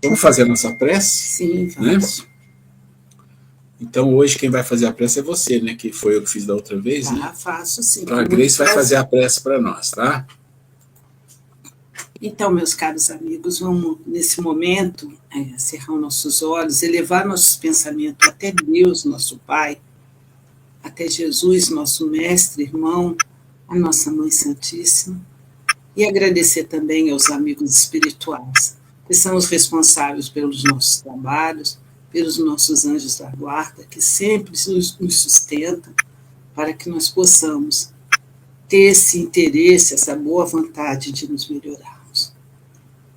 Vamos fazer a nossa prece? Sim, vamos. Né? Então, hoje, quem vai fazer a prece é você, né? Que foi eu que fiz da outra vez, né? Faço sim. Então, a Grace vai fazer a prece para nós, tá? Então, meus caros amigos, vamos, nesse momento, cerrar nossos olhos, elevar nossos pensamentos até Deus, nosso Pai, até Jesus, nosso Mestre, irmão, a nossa Mãe Santíssima, e agradecer também aos amigos espirituais, que são os responsáveis pelos nossos trabalhos, pelos nossos anjos da guarda, que sempre nos sustentam, para que nós possamos ter esse interesse, essa boa vontade de nos melhorarmos.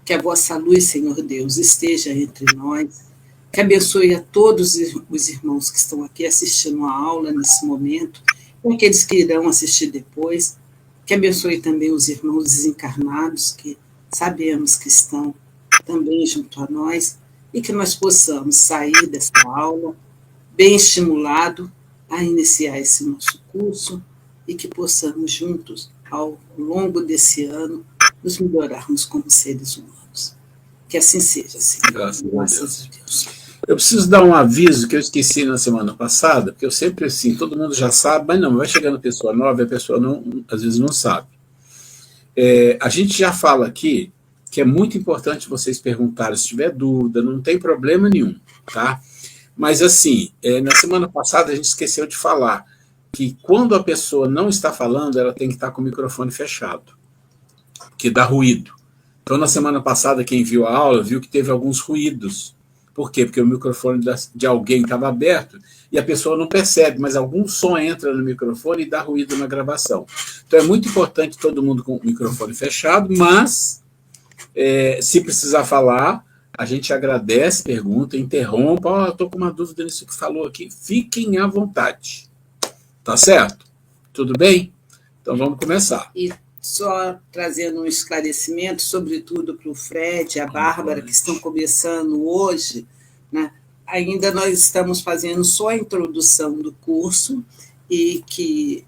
Que a vossa luz, Senhor Deus, esteja entre nós, que abençoe a todos os irmãos que estão aqui assistindo a aula nesse momento, e aqueles que irão assistir depois, que abençoe também os irmãos desencarnados, que sabemos que estão também junto a nós, e que nós possamos sair dessa aula bem estimulado a iniciar esse nosso curso, e que possamos juntos, ao longo desse ano, nos melhorarmos como seres humanos. Que assim seja, Senhor. Graças a Deus. Eu preciso dar um aviso que eu esqueci na semana passada, porque eu sempre assim, todo mundo já sabe, mas não, vai chegando pessoa nova e a pessoa não, às vezes não sabe. A gente já fala aqui que é muito importante vocês perguntarem se tiver dúvida, não tem problema nenhum, tá? Mas assim, na semana passada a gente esqueceu de falar que quando a pessoa não está falando, ela tem que estar com o microfone fechado, que dá ruído. Então, na semana passada, quem viu a aula viu que teve alguns ruídos. Por quê? Porque o microfone de alguém estava aberto e a pessoa não percebe, mas algum som entra no microfone e dá ruído na gravação. Então, é muito importante todo mundo com o microfone fechado, mas se precisar falar, a gente agradece, pergunta, interrompa. Estou com uma dúvida nisso que falou aqui. Fiquem à vontade. Tá certo? Tudo bem? Então, vamos começar. E só trazendo um esclarecimento, sobretudo para o Fred e a Bárbara, que estão começando hoje, né? Ainda nós estamos fazendo só a introdução do curso e que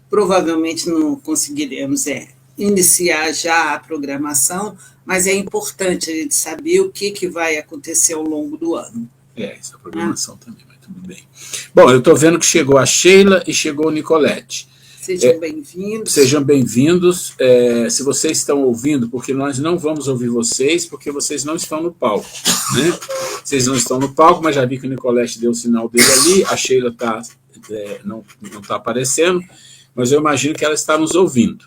provavelmente não conseguiremos iniciar já a programação, mas é importante a gente saber o que vai acontecer ao longo do ano. Essa programação também, mas tudo bem. Bom, eu estou vendo que chegou a Sheila e chegou o Nicolete. Sejam bem-vindos. Sejam bem-vindos. Se vocês estão ouvindo, porque nós não vamos ouvir vocês, porque vocês não estão no palco, né? Vocês não estão no palco, mas já vi que o Nicolete deu o sinal dele ali, a Sheila não está aparecendo, mas eu imagino que ela está nos ouvindo.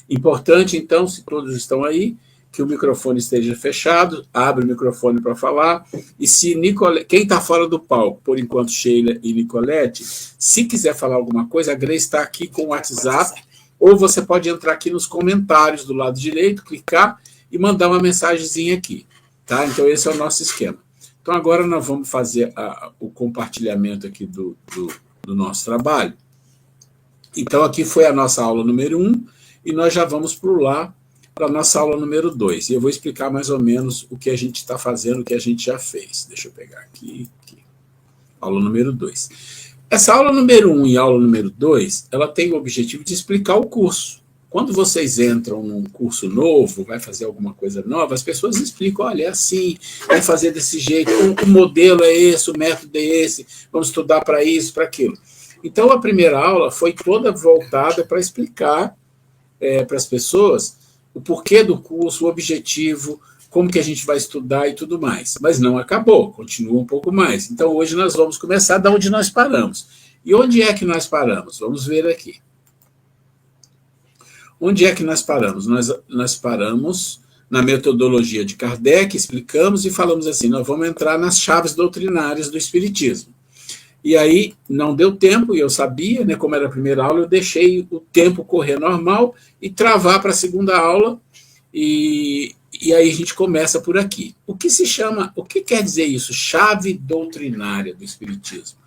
Importante, então, se todos estão aí, que o microfone esteja fechado, abre o microfone para falar, e se quem está fora do palco, por enquanto Sheila e Nicolete, se quiser falar alguma coisa, a Grace está aqui com o WhatsApp, ou você pode entrar aqui nos comentários do lado direito, clicar e mandar uma mensagenzinha aqui, tá? Então esse é o nosso esquema. Então agora nós vamos fazer o compartilhamento aqui do nosso trabalho. Então aqui foi a nossa aula número 1, e nós já vamos para a nossa aula número 2. E eu vou explicar mais ou menos o que a gente está fazendo, o que a gente já fez. Deixa eu pegar aqui. Aula número 2. Essa aula número 1 e aula número 2, ela tem o objetivo de explicar o curso. Quando vocês entram num curso novo, vai fazer alguma coisa nova, as pessoas explicam, olha, é assim, vai fazer desse jeito, o modelo é esse, o método é esse, vamos estudar para isso, para aquilo. Então, a primeira aula foi toda voltada para explicar para as pessoas o porquê do curso, o objetivo, como que a gente vai estudar e tudo mais. Mas não acabou, continua um pouco mais. Então, hoje nós vamos começar da onde nós paramos. E onde é que nós paramos? Vamos ver aqui. Onde é que nós paramos? Nós paramos na metodologia de Kardec, explicamos e falamos assim, nós vamos entrar nas chaves doutrinárias do Espiritismo. E aí não deu tempo, e eu sabia, né, como era a primeira aula, eu deixei o tempo correr normal e travar para a segunda aula, e aí a gente começa por aqui. O que quer dizer isso? Chave doutrinária do Espiritismo.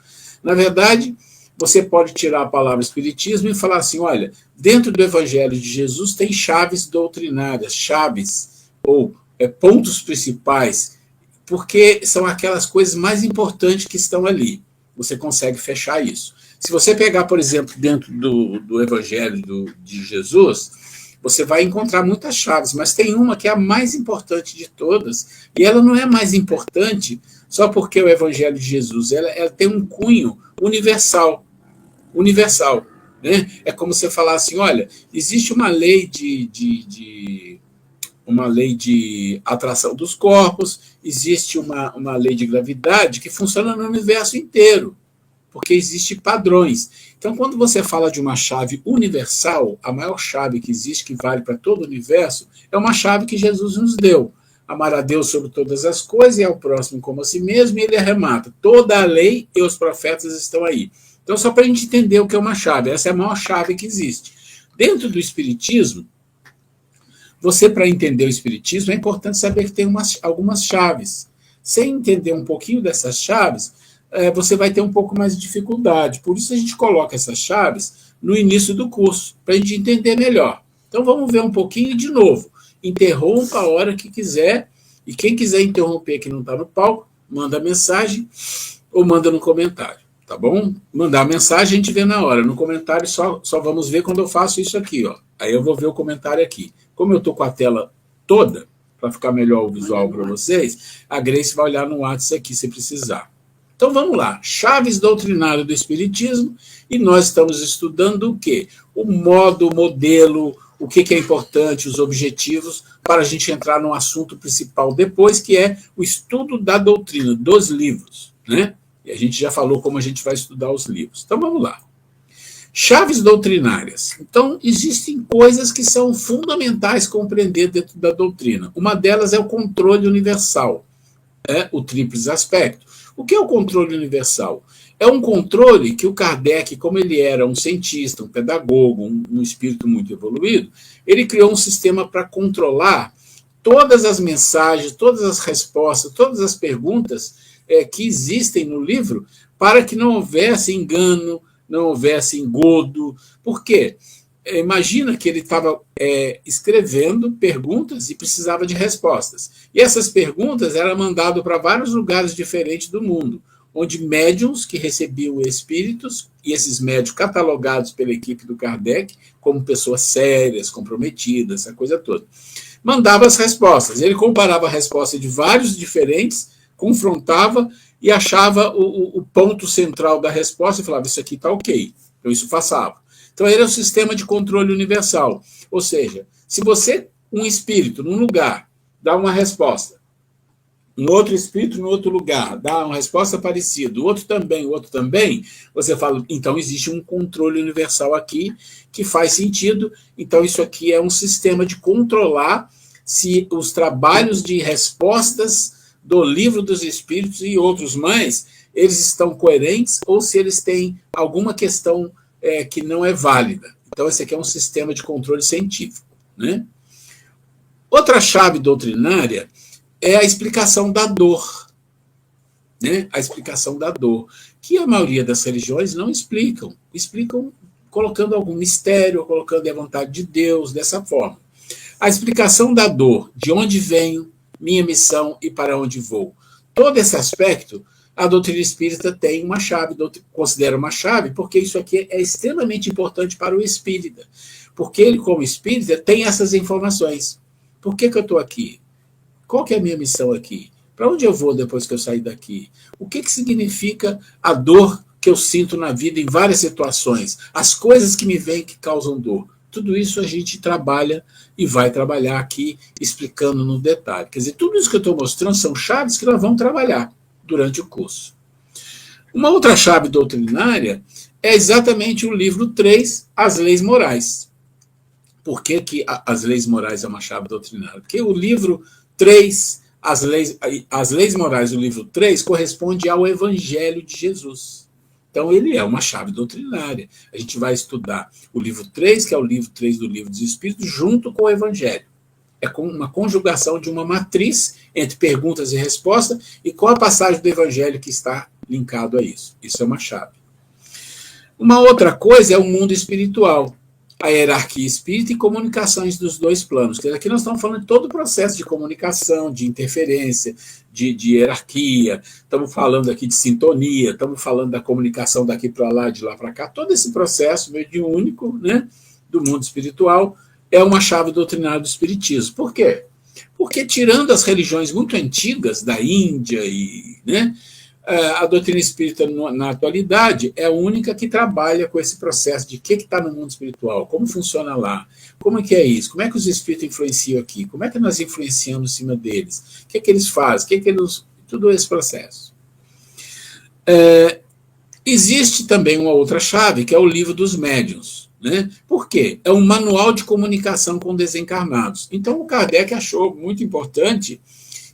Na verdade, você pode tirar a palavra Espiritismo e falar assim, olha, dentro do Evangelho de Jesus tem chaves doutrinárias, chaves, ou pontos principais, porque são aquelas coisas mais importantes que estão ali. Você consegue fechar isso. Se você pegar, por exemplo, dentro do Evangelho de Jesus, você vai encontrar muitas chaves, mas tem uma que é a mais importante de todas, e ela não é mais importante só porque é o Evangelho de Jesus, ela tem um cunho universal, universal, né? É como você falar assim, olha, existe uma lei de atração dos corpos, existe uma lei de gravidade que funciona no universo inteiro, porque existem padrões. Então, quando você fala de uma chave universal, a maior chave que existe, que vale para todo o universo, é uma chave que Jesus nos deu. Amar a Deus sobre todas as coisas e ao próximo como a si mesmo, e ele arremata. Toda a lei e os profetas estão aí. Então, só para a gente entender o que é uma chave, essa é a maior chave que existe. Dentro do Espiritismo, você, para entender o Espiritismo, é importante saber que tem algumas chaves. Sem entender um pouquinho dessas chaves, você vai ter um pouco mais de dificuldade. Por isso a gente coloca essas chaves no início do curso, para a gente entender melhor. Então vamos ver um pouquinho de novo. Interrompa a hora que quiser, e quem quiser interromper que não está no palco, manda mensagem ou manda no comentário, tá bom? Mandar mensagem a gente vê na hora, no comentário só vamos ver quando eu faço isso aqui, ó. Aí eu vou ver o comentário aqui. Como eu estou com a tela toda, para ficar melhor o visual para vocês, a Grace vai olhar no WhatsApp aqui se precisar. Então vamos lá, chaves doutrinárias do Espiritismo, e nós estamos estudando o quê? O modo, o modelo, o que é importante, os objetivos, para a gente entrar no assunto principal depois, que é o estudo da doutrina, dos livros, né? E a gente já falou como a gente vai estudar os livros. Então vamos lá. Chaves doutrinárias. Então, existem coisas que são fundamentais compreender dentro da doutrina. Uma delas é o controle universal, o tríplice aspecto. O que é o controle universal? É um controle que o Kardec, como ele era um cientista, um pedagogo, um espírito muito evoluído, ele criou um sistema para controlar todas as mensagens, todas as respostas, todas as perguntas que existem no livro, para que não houvesse engano, não houvesse engodo. Por quê? Imagina que ele estava escrevendo perguntas e precisava de respostas. E essas perguntas eram mandadas para vários lugares diferentes do mundo, onde médiums que recebiam espíritos, e esses médiums catalogados pela equipe do Kardec como pessoas sérias, comprometidas, essa coisa toda, mandava as respostas. Ele comparava a resposta de vários diferentes, confrontava e achava o ponto central da resposta e falava, isso aqui está ok. Então isso passava. Então, ele é um sistema de controle universal. Ou seja, se você, um espírito, num lugar, dá uma resposta, um outro espírito, no outro lugar, dá uma resposta parecida, o outro também, você fala, então existe um controle universal aqui que faz sentido, então isso aqui é um sistema de controlar se os trabalhos de respostas do Livro dos Espíritos e outros mais, eles estão coerentes ou se eles têm alguma questão que não é válida. Então, esse aqui é um sistema de controle científico, né? Outra chave doutrinária é a explicação da dor, né? A explicação da dor, que a maioria das religiões não explicam. Explicam colocando algum mistério, colocando a vontade de Deus, dessa forma. A explicação da dor, de onde venho, minha missão e para onde vou. Todo esse aspecto, a doutrina espírita tem uma chave, considera uma chave, porque isso aqui é extremamente importante para o espírita. Porque ele, como espírita, tem essas informações. Por que eu estou aqui? Qual que é a minha missão aqui? Para onde eu vou depois que eu sair daqui? O que significa a dor que eu sinto na vida em várias situações? As coisas que me vêm que causam dor. Tudo isso a gente trabalha e vai trabalhar aqui, explicando no detalhe. Quer dizer, tudo isso que eu estou mostrando são chaves que nós vamos trabalhar durante o curso. Uma outra chave doutrinária é exatamente o livro 3, As Leis Morais. Por que as leis morais é uma chave doutrinária? Porque o livro 3, as leis morais do livro 3, corresponde ao Evangelho de Jesus. Então, ele é uma chave doutrinária. A gente vai estudar o livro 3, que é o livro 3 do Livro dos Espíritos, junto com o Evangelho. É com uma conjugação de uma matriz entre perguntas e respostas e com a passagem do Evangelho que está linkado a isso. Isso é uma chave. Uma outra coisa é o mundo espiritual, a hierarquia espírita e comunicações dos dois planos. Aqui nós estamos falando de todo o processo de comunicação, de interferência, de hierarquia, estamos falando aqui de sintonia, estamos falando da comunicação daqui para lá, de lá para cá, todo esse processo mediúnico, né, do mundo espiritual, é uma chave doutrinária do Espiritismo. Por quê? Porque, tirando as religiões muito antigas da Índia, né, a doutrina espírita, na atualidade, é a única que trabalha com esse processo de o que está no mundo espiritual, como funciona lá, como é que é isso, como é que os espíritos influenciam aqui, como é que nós influenciamos em cima deles, o que é que eles fazem, o que é que eles... Tudo esse processo. Existe também uma outra chave, que é o Livro dos Médiuns. Né? Por quê? É um manual de comunicação com desencarnados. Então, o Kardec achou muito importante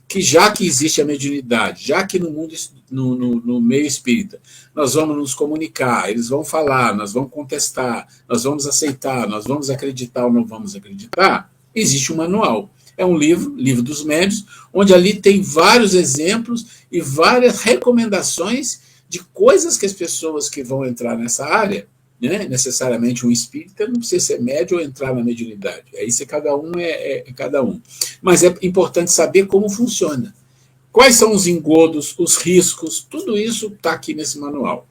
que, já que existe a mediunidade, já que no mundo, no meio espírita, nós vamos nos comunicar, eles vão falar, nós vamos contestar, nós vamos aceitar, nós vamos acreditar ou não vamos acreditar, existe um manual. É um livro dos médiuns, onde ali tem vários exemplos e várias recomendações de coisas que as pessoas que vão entrar nessa área, né, necessariamente um espírita, não precisa ser médium ou entrar na mediunidade. Aí se cada um é cada um. Mas é importante saber como funciona. Quais são os engodos, os riscos, tudo isso está aqui nesse manual.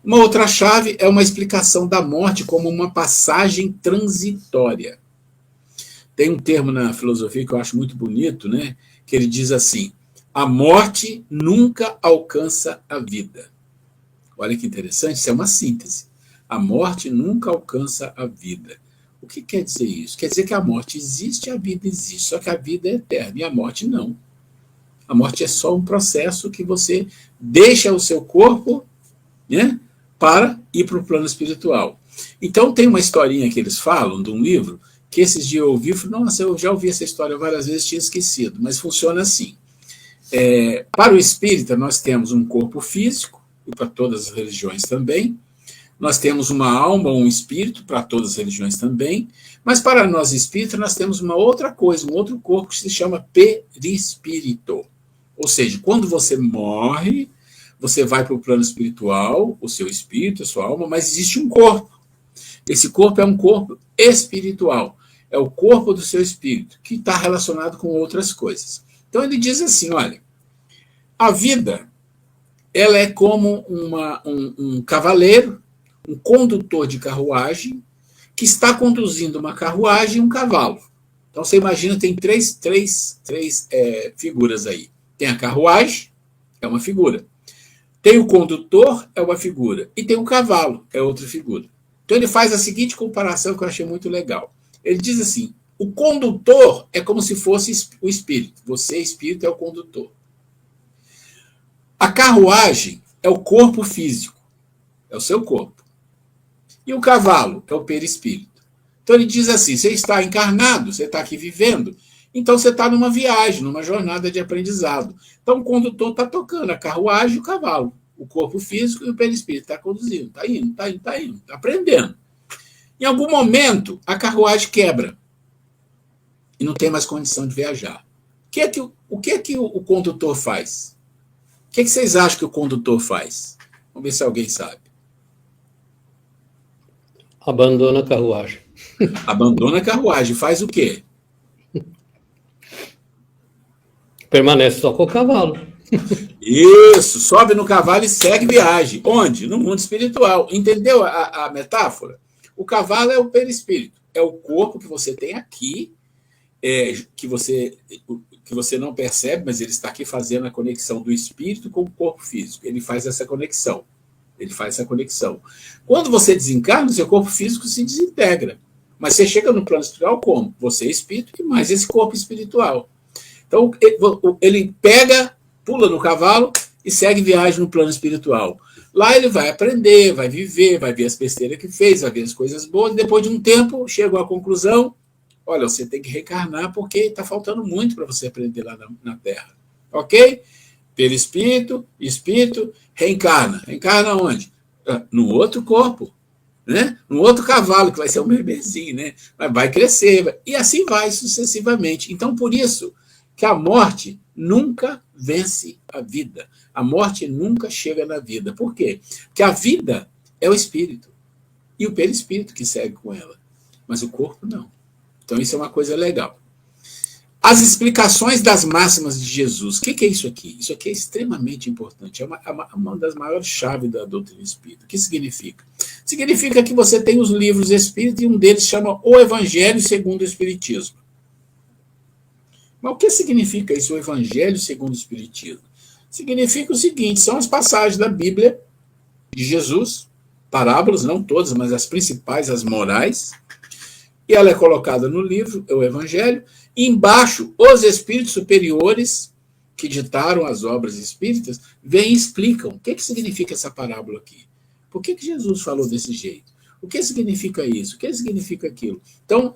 Uma outra chave é uma explicação da morte como uma passagem transitória. Tem um termo na filosofia que eu acho muito bonito, né, que ele diz assim: a morte nunca alcança a vida. Olha que interessante, isso é uma síntese. A morte nunca alcança a vida. O que quer dizer isso? Quer dizer que a morte existe e a vida existe, só que a vida é eterna e a morte não. A morte é só um processo que você deixa o seu corpo, né, para ir para o plano espiritual. Então tem uma historinha que eles falam de um livro, que esses dias eu ouvi e falei, nossa, eu já ouvi essa história várias vezes, tinha esquecido, mas funciona assim. Para o espírita, nós temos um corpo físico, e para todas as religiões também. Nós temos uma alma, um espírito, para todas as religiões também. Mas para nós espíritas, nós temos uma outra coisa, um outro corpo que se chama perispírito. Ou seja, quando você morre, você vai para o plano espiritual, o seu espírito, a sua alma, mas existe um corpo. Esse corpo é um corpo espiritual. É o corpo do seu espírito, que está relacionado com outras coisas. Então ele diz assim, olha, a vida, ela é como um cavaleiro, um condutor de carruagem, que está conduzindo uma carruagem e um cavalo. Então você imagina, tem três figuras aí. Tem a carruagem, é uma figura. Tem o condutor, é uma figura. E tem o cavalo, é outra figura. Então ele faz a seguinte comparação que eu achei muito legal. Ele diz assim, o condutor é como se fosse o espírito. Você, espírito, é o condutor. A carruagem é o corpo físico, é o seu corpo. E o cavalo é o perispírito. Então ele diz assim, você está encarnado, você está aqui vivendo, então você está numa viagem, numa jornada de aprendizado. Então o condutor está tocando a carruagem e o cavalo, o corpo físico e o perispírito está conduzindo, está indo, está aprendendo. Em algum momento, a carruagem quebra e não tem mais condição de viajar. O que é que o condutor faz? O que vocês acham que o condutor faz? Vamos ver se alguém sabe. Abandona a carruagem. Abandona a carruagem. Faz o quê? Permanece só com o cavalo. Isso, sobe no cavalo e segue viagem. Onde? No mundo espiritual. Entendeu a metáfora? O cavalo é o perispírito. É o corpo que você tem aqui, que você não percebe, mas ele está aqui fazendo a conexão do espírito com o corpo físico. Ele faz essa conexão. Quando você desencarna, o seu corpo físico se desintegra. Mas você chega no plano espiritual como? Você é espírito e mais esse corpo espiritual. Então, ele pula no cavalo e segue viagem no plano espiritual. Lá ele vai aprender, vai viver, vai ver as besteiras que fez, vai ver as coisas boas, e depois de um tempo, chegou à conclusão, olha, você tem que reencarnar porque está faltando muito para você aprender lá na Terra. Ok? Perispírito, espírito, reencarna. Reencarna onde? No outro corpo, né? No outro cavalo, que vai ser um bebezinho, né? Mas vai crescer, e assim vai sucessivamente. Então, por isso que a morte nunca vence a vida. A morte nunca chega na vida. Por quê? Porque a vida é o espírito. E o perispírito que segue com ela. Mas o corpo não. Então isso é uma coisa legal. As explicações das máximas de Jesus. O que é isso aqui? Isso aqui é extremamente importante. É uma das maiores chaves da doutrina espírita. O que significa? Significa que você tem os livros espíritas e um deles chama O Evangelho segundo o Espiritismo. Mas o que significa isso, o Evangelho segundo o Espiritismo? Significa o seguinte, são as passagens da Bíblia de Jesus, parábolas, não todas, mas as principais, as morais, e ela é colocada no livro, o Evangelho, e embaixo, os espíritos superiores que ditaram as obras espíritas, vêm e explicam o que significa essa parábola aqui. Por que Jesus falou desse jeito? O que significa isso? O que significa aquilo? Então,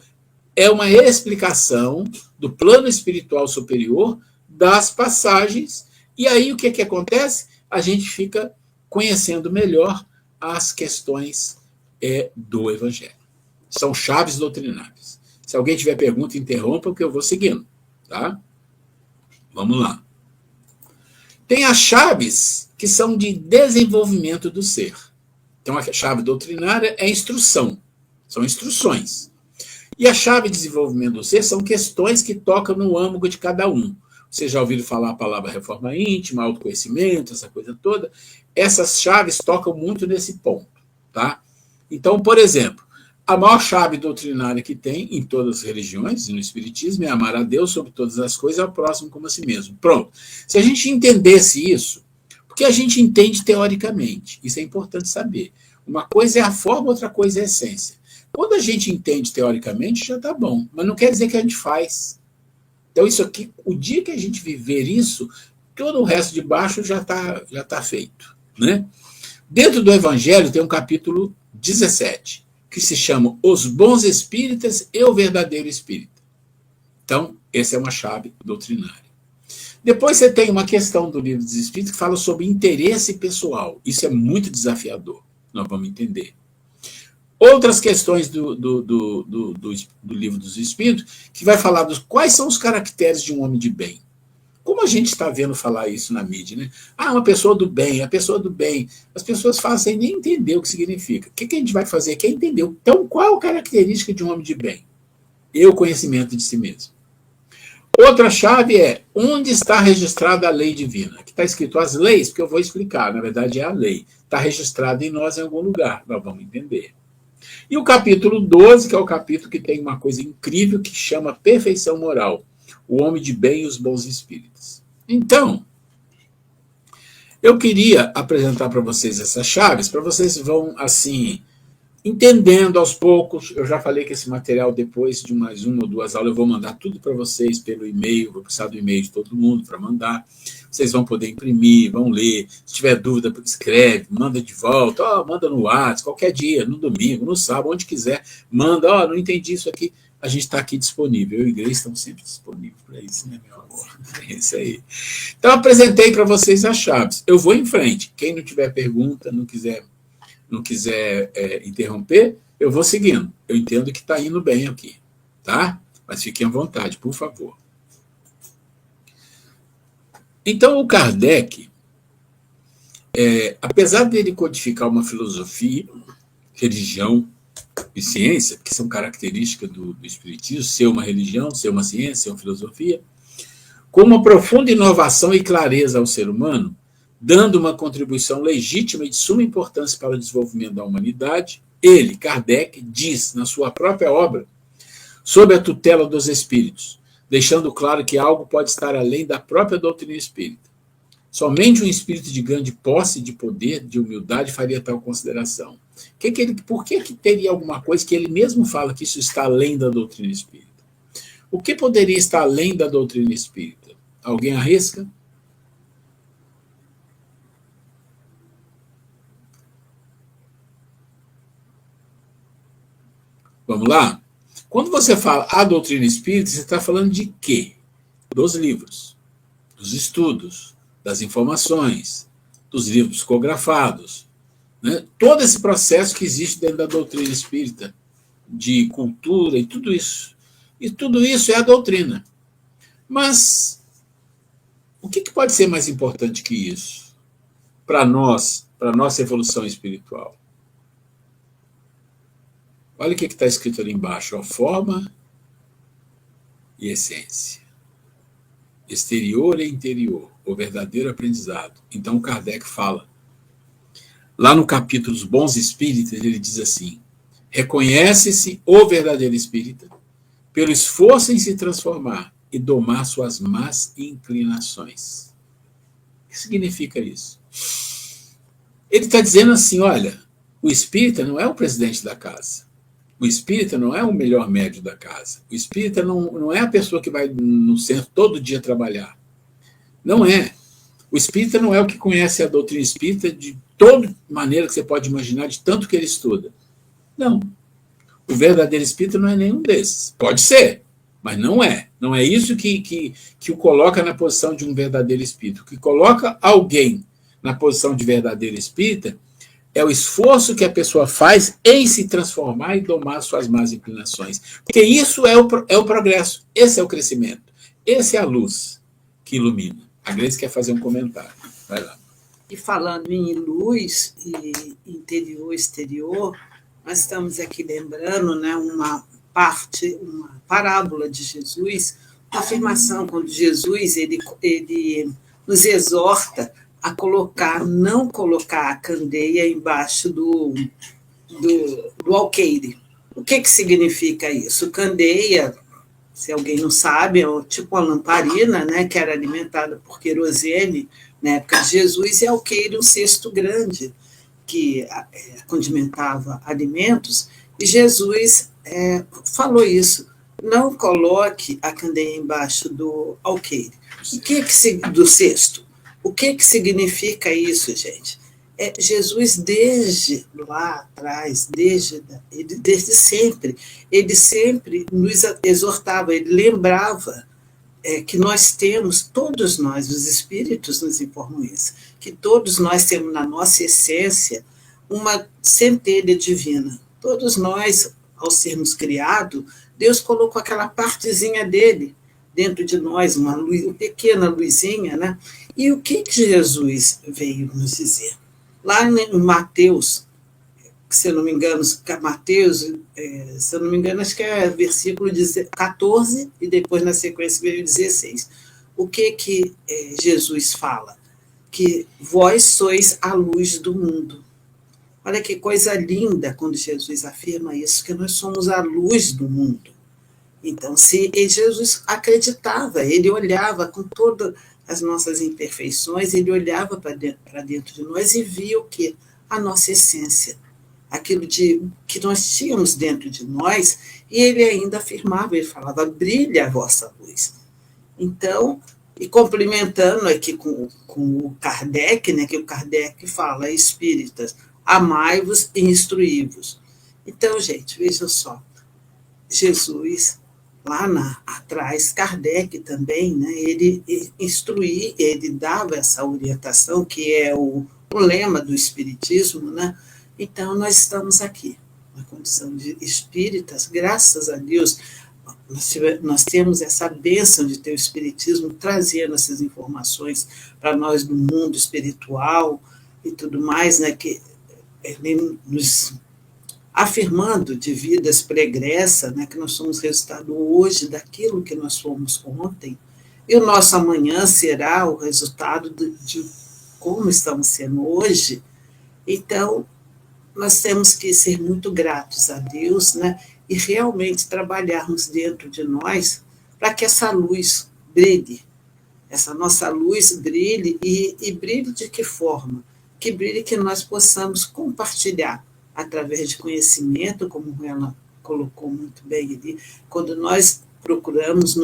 é uma explicação do plano espiritual superior das passagens, e aí o que acontece? A gente fica conhecendo melhor as questões do Evangelho. São chaves doutrinárias. Se alguém tiver pergunta, interrompa, porque eu vou seguindo. Tá? Vamos lá. Tem as chaves que são de desenvolvimento do ser. Então, a chave doutrinária é instrução. São instruções. E a chave de desenvolvimento do ser são questões que tocam no âmago de cada um. Vocês já ouviram falar a palavra reforma íntima, autoconhecimento, essa coisa toda. Essas chaves tocam muito nesse ponto. Tá? Então, por exemplo, a maior chave doutrinária que tem em todas as religiões, e no Espiritismo, é amar a Deus sobre todas as coisas e ao próximo como a si mesmo. Pronto. Se a gente entendesse isso, porque a gente entende teoricamente, isso é importante saber. Uma coisa é a forma, outra coisa é a essência. Quando a gente entende teoricamente, já está bom, mas não quer dizer que a gente faz. Então, isso aqui, o dia que a gente viver isso, todo o resto de baixo já tá feito. Né? Dentro do Evangelho tem um capítulo 17, que se chama Os Bons Espíritas e o Verdadeiro Espírita. Então, essa é uma chave doutrinária. Depois você tem uma questão do Livro dos Espíritos que fala sobre interesse pessoal. Isso é muito desafiador, nós vamos entender. Outras questões do Livro dos Espíritos, que vai falar dos quais são os caracteres de um homem de bem. Como a gente está vendo falar isso na mídia, né? Ah, uma pessoa do bem, a pessoa do bem. As pessoas falam sem nem entender o que significa. O que a gente vai fazer aqui é entender. Então, qual a característica de um homem de bem? E o conhecimento de si mesmo. Outra chave é onde está registrada a lei divina. Aqui está escrito as leis, porque eu vou explicar. Na verdade, é a lei. Está registrada em nós em algum lugar. Nós vamos entender. E o capítulo 12, que é o capítulo que tem uma coisa incrível que chama perfeição moral. O homem de bem e os bons espíritos. Então, eu queria apresentar para vocês essas chaves, para vocês vão, assim, entendendo aos poucos. Eu já falei que esse material, depois de mais uma ou duas aulas, eu vou mandar tudo para vocês pelo e-mail, vou precisar do e-mail de todo mundo para mandar. Vocês vão poder imprimir, vão ler. Se tiver dúvida, escreve, manda de volta, manda no WhatsApp, qualquer dia, no domingo, no sábado, onde quiser, manda, não entendi isso aqui. A gente está aqui disponível. Eu e o Grace estamos sempre disponíveis para isso, né, meu amor? É isso aí. Então, apresentei para vocês as chaves. Eu vou em frente. Quem não tiver pergunta, não quiser interromper, eu vou seguindo. Eu entendo que está indo bem aqui, tá? Mas fiquem à vontade, por favor. Então, o Kardec, apesar dele codificar uma filosofia, religião e ciência, que são características do Espiritismo, ser uma religião, ser uma ciência, ser uma filosofia, com uma profunda inovação e clareza ao ser humano, dando uma contribuição legítima e de suma importância para o desenvolvimento da humanidade, ele, Kardec, diz na sua própria obra, sob a tutela dos espíritos, deixando claro que algo pode estar além da própria doutrina espírita. Somente um espírito de grande posse, de poder, de humildade faria tal consideração. Por que teria alguma coisa que ele mesmo fala que isso está além da doutrina espírita? O que poderia estar além da doutrina espírita? Alguém arrisca? Vamos lá? Quando você fala a doutrina espírita, você está falando de quê? Dos livros, dos estudos, das informações, dos livros psicografados, né? Todo esse processo que existe dentro da doutrina espírita, de cultura e tudo isso. E tudo isso é a doutrina. Mas o que pode ser mais importante que isso para nós, para a nossa evolução espiritual? Olha o que está escrito ali embaixo, forma e essência. exterior e interior, o verdadeiro aprendizado. Então, Kardec fala, lá no capítulo dos Bons Espíritas, ele diz assim, reconhece-se o verdadeiro espírita pelo esforço em se transformar e domar suas más inclinações. O que significa isso? Ele está dizendo assim, olha, o espírita não é o presidente da casa. O espírita não é o melhor médico da casa. O espírita não é a pessoa que vai no centro todo dia trabalhar. Não é. O espírita não é o que conhece a doutrina espírita de toda maneira que você pode imaginar, de tanto que ele estuda. Não. O verdadeiro espírita não é nenhum desses. Pode ser, mas não é. Não é isso que o coloca na posição de um verdadeiro espírita. O que coloca alguém na posição de verdadeiro espírita é o esforço que a pessoa faz em se transformar e domar suas más inclinações. Porque isso é o progresso, esse é o crescimento, esse é a luz que ilumina. A Grace quer fazer um comentário. Vai lá. E falando em luz e interior, exterior, nós estamos aqui lembrando, né, uma parábola de Jesus, uma afirmação quando Jesus ele nos exorta a não colocar a candeia embaixo do alqueire. O que significa isso? Candeia, se alguém não sabe, é tipo uma lamparina, né, que era alimentada por querosene na época de Jesus, e alqueire um cesto grande que condimentava alimentos, e Jesus falou isso, não coloque a candeia embaixo do alqueire. Do cesto? O que significa isso, gente? Jesus, desde lá atrás, desde sempre, ele sempre nos exortava, ele lembrava que nós temos, todos nós, os espíritos nos informam isso, que todos nós temos na nossa essência uma centelha divina. Todos nós, ao sermos criados, Deus colocou aquela partezinha dele dentro de nós, uma pequena luzinha, né? E o que Jesus veio nos dizer? Lá em Mateus, se eu não me engano, acho que é versículo 14, e depois na sequência veio 16. O que Jesus fala? Que vós sois a luz do mundo. Olha que coisa linda quando Jesus afirma isso, que nós somos a luz do mundo. Então, se Jesus acreditava, ele olhava com todas as nossas imperfeições, ele olhava para dentro de nós e via o quê? A nossa essência, aquilo que nós tínhamos dentro de nós, e ele ainda afirmava, ele falava, brilha a vossa luz. Então, e complementando aqui com o Kardec, né, que o Kardec fala, espíritas, amai-vos e instruí-vos. Então, gente, vejam só, Jesus, lá atrás, Kardec também, né, ele instruía, ele dava essa orientação, que é o lema do Espiritismo, né? Então, nós estamos aqui, na condição de espíritas, graças a Deus, nós temos essa bênção de ter o Espiritismo trazendo essas informações para nós do mundo espiritual e tudo mais, né, que ele nos afirmando de vidas pregressas, né, que nós somos resultado hoje daquilo que nós fomos ontem, e o nosso amanhã será o resultado de como estamos sendo hoje. Então, nós temos que ser muito gratos a Deus, né, e realmente trabalharmos dentro de nós para que essa luz brilhe, essa nossa luz brilhe, e brilhe de que forma? Que brilhe que nós possamos compartilhar através de conhecimento, como ela colocou muito bem ali. Quando nós procuramos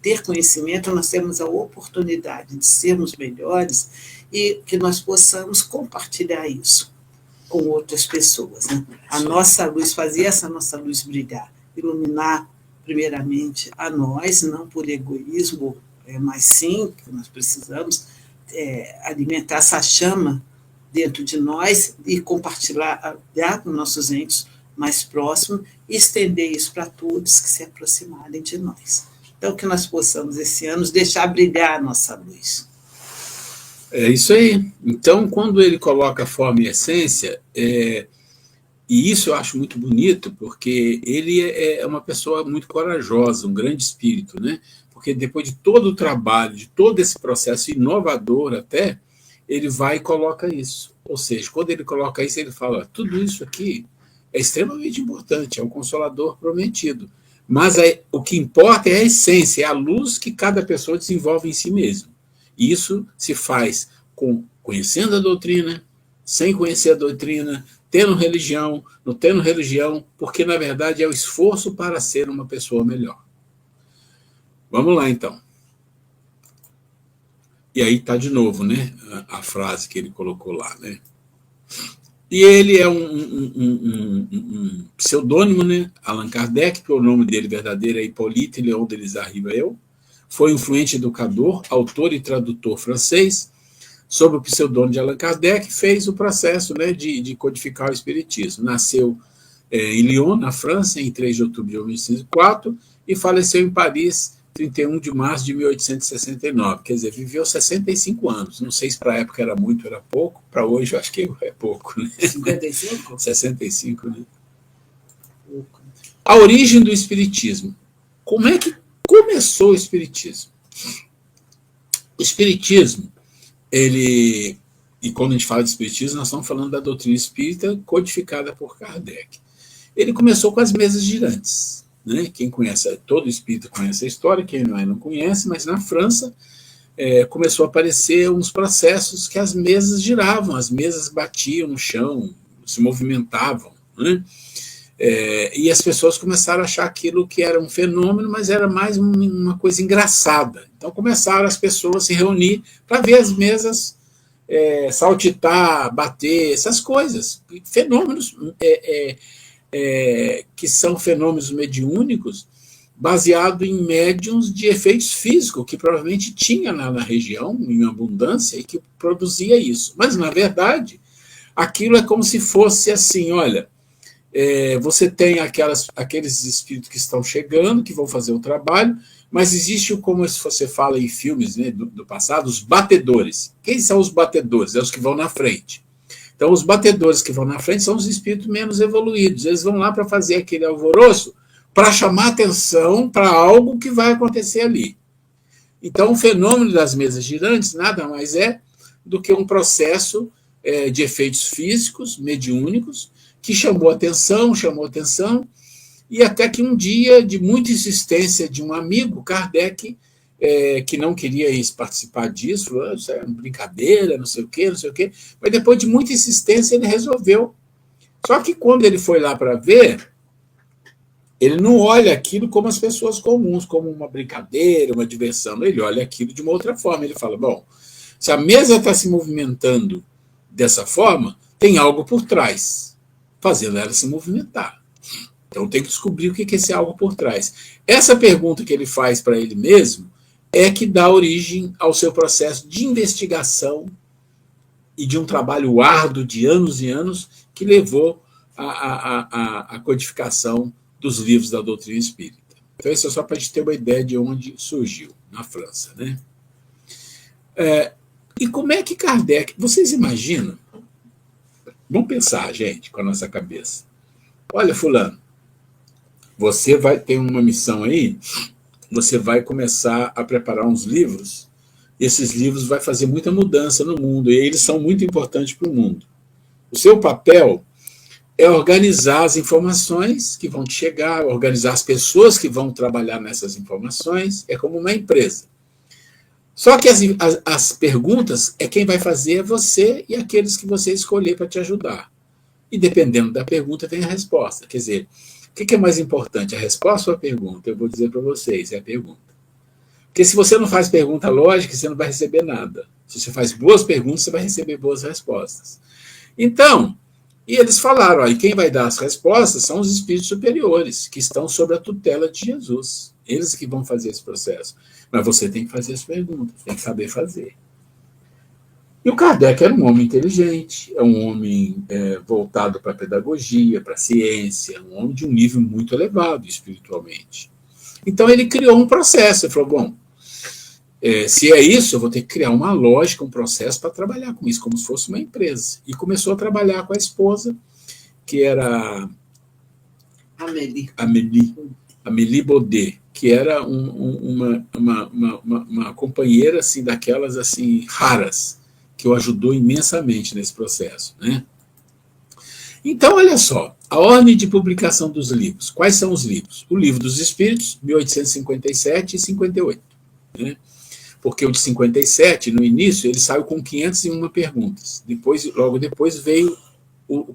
ter conhecimento, nós temos a oportunidade de sermos melhores e que nós possamos compartilhar isso com outras pessoas, né? A nossa luz, fazer essa nossa luz brilhar, iluminar primeiramente a nós, não por egoísmo, mas sim que nós precisamos alimentar essa chama dentro de nós e compartilhar com nossos entes mais próximos e estender isso para todos que se aproximarem de nós. Então, que nós possamos, esse ano, deixar brilhar a nossa luz. É isso aí. Então, quando ele coloca a forma e essência, e isso eu acho muito bonito, porque ele é uma pessoa muito corajosa, um grande espírito, né? porque depois de todo o trabalho, de todo esse processo inovador até, ele vai e coloca isso. Ou seja, quando ele coloca isso, ele fala, tudo isso aqui é extremamente importante, é o Consolador prometido. Mas o que importa é a essência, é a luz que cada pessoa desenvolve em si mesmo. E isso se faz conhecendo a doutrina, sem conhecer a doutrina, tendo religião, não tendo religião, porque, na verdade, é o esforço para ser uma pessoa melhor. Vamos lá, então. E aí está de novo, né, a frase que ele colocou lá, né? E ele é um pseudônimo, né? Allan Kardec, que o nome dele verdadeiro é Hippolyte Léon Delisle Rivail, foi um influente educador, autor e tradutor francês, sob o pseudônimo de Allan Kardec, fez o processo, né, de codificar o espiritismo. Nasceu em Lyon, na França, em 3 de outubro de 1804, e faleceu em Paris, 31 de março de 1869, quer dizer, viveu 65 anos. Não sei se para a época era muito, era pouco, para hoje eu acho que é pouco. Né? 55? 65, né? A origem do espiritismo. Como é que começou o espiritismo? O espiritismo, e quando a gente fala de espiritismo, nós estamos falando da doutrina espírita codificada por Kardec. Ele começou com as mesas girantes. Né? Quem conhece, todo espírita conhece a história, quem não conhece, mas na França começou a aparecer uns processos que as mesas giravam, as mesas batiam no chão, se movimentavam, né? E as pessoas começaram a achar aquilo que era um fenômeno, mas era mais uma coisa engraçada. Então começaram as pessoas a se reunir para ver as mesas saltitar, bater, essas coisas, fenômenos que são fenômenos mediúnicos baseados em médiums de efeitos físicos, que provavelmente tinha na região, em abundância, e que produzia isso. Mas, na verdade, aquilo é como se fosse assim, olha, você tem aqueles espíritos que estão chegando, que vão fazer o trabalho, mas existe, como você fala em filmes, né, do passado, os batedores. Quem são os batedores? É os que vão na frente. Então, os batedores que vão na frente são os espíritos menos evoluídos. Eles vão lá para fazer aquele alvoroço para chamar atenção para algo que vai acontecer ali. Então, o fenômeno das mesas girantes nada mais é do que um processo de efeitos físicos, mediúnicos, que chamou atenção, e até que um dia, de muita insistência de um amigo, Kardec, que não queria participar disso, falou, isso é uma brincadeira, não sei o quê, mas depois de muita insistência ele resolveu. Só que quando ele foi lá para ver, ele não olha aquilo como as pessoas comuns, como uma brincadeira, uma diversão, ele olha aquilo de uma outra forma, ele fala, bom, se a mesa está se movimentando dessa forma, tem algo por trás, fazendo ela se movimentar. Então tem que descobrir o que é esse algo por trás. Essa pergunta que ele faz para ele mesmo é que dá origem ao seu processo de investigação e de um trabalho árduo de anos e anos que levou à codificação dos livros da doutrina espírita. Então isso é só para a gente ter uma ideia de onde surgiu, na França. Né? E como é que Kardec... Vocês imaginam? Vamos pensar, gente, com a nossa cabeça. Olha, fulano, você vai ter uma missão aí, você vai começar a preparar uns livros, esses livros vão fazer muita mudança no mundo, e eles são muito importantes para o mundo. O seu papel é organizar as informações que vão te chegar, organizar as pessoas que vão trabalhar nessas informações, é como uma empresa. Só que as perguntas, quem vai fazer é você e aqueles que você escolher para te ajudar. E dependendo da pergunta, tem a resposta. Quer dizer, o que é mais importante, a resposta ou a pergunta? Eu vou dizer para vocês, é a pergunta. Porque se você não faz pergunta lógica, você não vai receber nada. Se você faz boas perguntas, você vai receber boas respostas. Então, e eles falaram, e quem vai dar as respostas são os espíritos superiores, que estão sob a tutela de Jesus. Eles que vão fazer esse processo. Mas você tem que fazer as perguntas, tem que saber fazer. E o Kardec era um homem inteligente, é um homem voltado para a pedagogia, para a ciência, um homem de um nível muito elevado espiritualmente. Então ele criou um processo, ele falou, bom, se é isso, eu vou ter que criar uma lógica, um processo para trabalhar com isso, como se fosse uma empresa. E começou a trabalhar com a esposa, que era Amélie. a Mélie Baudet, que era uma companheira assim, daquelas assim, raras, que o ajudou imensamente nesse processo, né? Então, olha só, a ordem de publicação dos livros. Quais são os livros? O Livro dos Espíritos, 1857 e 58. Né? Porque o de 57, no início, ele saiu com 501 perguntas. Logo depois veio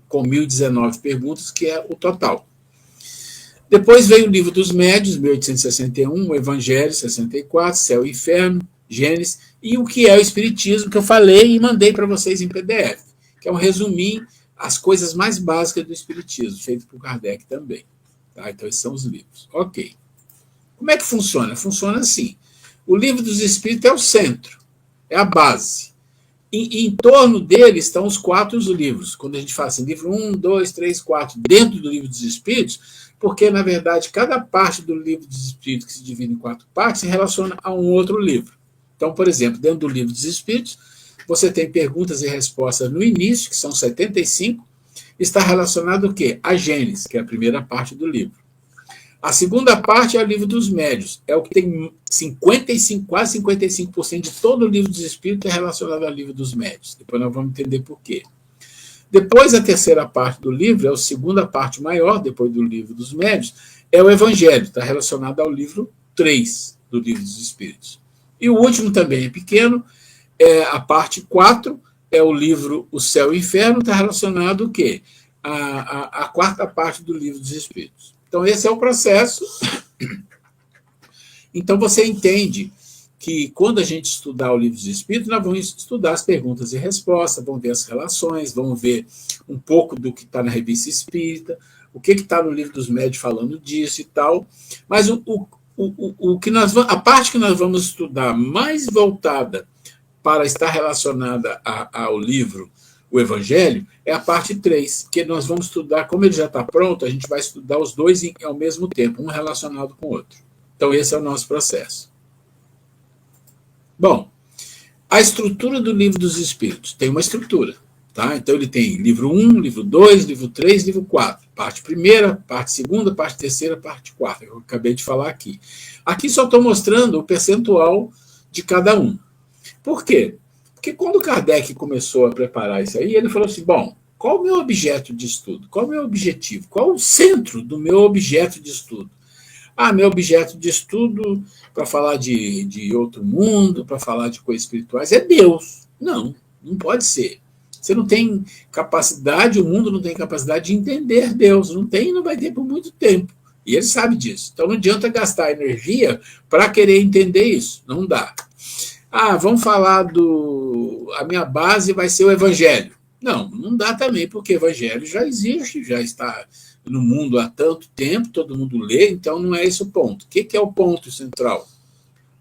com 1019 perguntas, que é o total. Depois veio o Livro dos Médiuns, 1861, o Evangelho, 64, Céu e Inferno, Gênesis, e o que é o Espiritismo, que eu falei e mandei para vocês em PDF, que é um resuminho, as coisas mais básicas do Espiritismo, feito por Kardec também. Tá? Então, esses são os livros. Ok. Como é que funciona? Funciona assim. O Livro dos Espíritos é o centro, é a base. E em torno dele estão os 4 livros. Quando a gente fala assim, livro 1, 2, 3, 4, dentro do Livro dos Espíritos, porque, na verdade, cada parte do Livro dos Espíritos, que se divide em 4 partes, se relaciona a um outro livro. Então, por exemplo, dentro do Livro dos Espíritos, você tem perguntas e respostas no início, que são 75, está relacionado o quê? A Gênesis, que é a primeira parte do livro. A segunda parte é o Livro dos Médiuns, é o que tem 55, quase 55% de todo o Livro dos Espíritos é relacionado ao Livro dos Médiuns. Depois nós vamos entender por quê. Depois, a terceira parte do livro, é a segunda parte maior, depois do Livro dos Médiuns, é o Evangelho, está relacionado ao livro 3 do Livro dos Espíritos. E o último também é pequeno, a parte 4 é o livro O Céu e o Inferno, está relacionado o quê? A quarta parte do Livro dos Espíritos. Então, esse é o processo. Então, você entende que quando a gente estudar o Livro dos Espíritos, nós vamos estudar as perguntas e respostas, vamos ver as relações, vamos ver um pouco do que está na Revista Espírita, o que está no Livro dos Médiuns falando disso e tal. Mas a parte que nós vamos estudar mais voltada para estar relacionada ao livro O Evangelho, é a parte 3, que nós vamos estudar, como ele já está pronto, a gente vai estudar os dois ao mesmo tempo, um relacionado com o outro. Então, esse é o nosso processo. Bom, a estrutura do Livro dos Espíritos tem uma estrutura. Tá? Então, ele tem livro 1, livro 2, livro 3, livro 4. Parte primeira, parte segunda, parte terceira, parte quarta. Eu acabei de falar aqui. Aqui só estou mostrando o percentual de cada um. Por quê? Porque quando Kardec começou a preparar isso aí, ele falou assim, bom, qual o meu objeto de estudo? Qual o meu objetivo? Qual o centro do meu objeto de estudo? Meu objeto de estudo, para falar de outro mundo, para falar de coisas espirituais, é Deus. Não pode ser. Você não tem capacidade, o mundo não tem capacidade de entender Deus. Não tem e não vai ter por muito tempo. E ele sabe disso. Então não adianta gastar energia para querer entender isso. Não dá. Vamos falar a minha base vai ser o Evangelho. Não dá também, porque o Evangelho já existe, já está no mundo há tanto tempo, todo mundo lê, então não é esse o ponto. O que é o ponto central?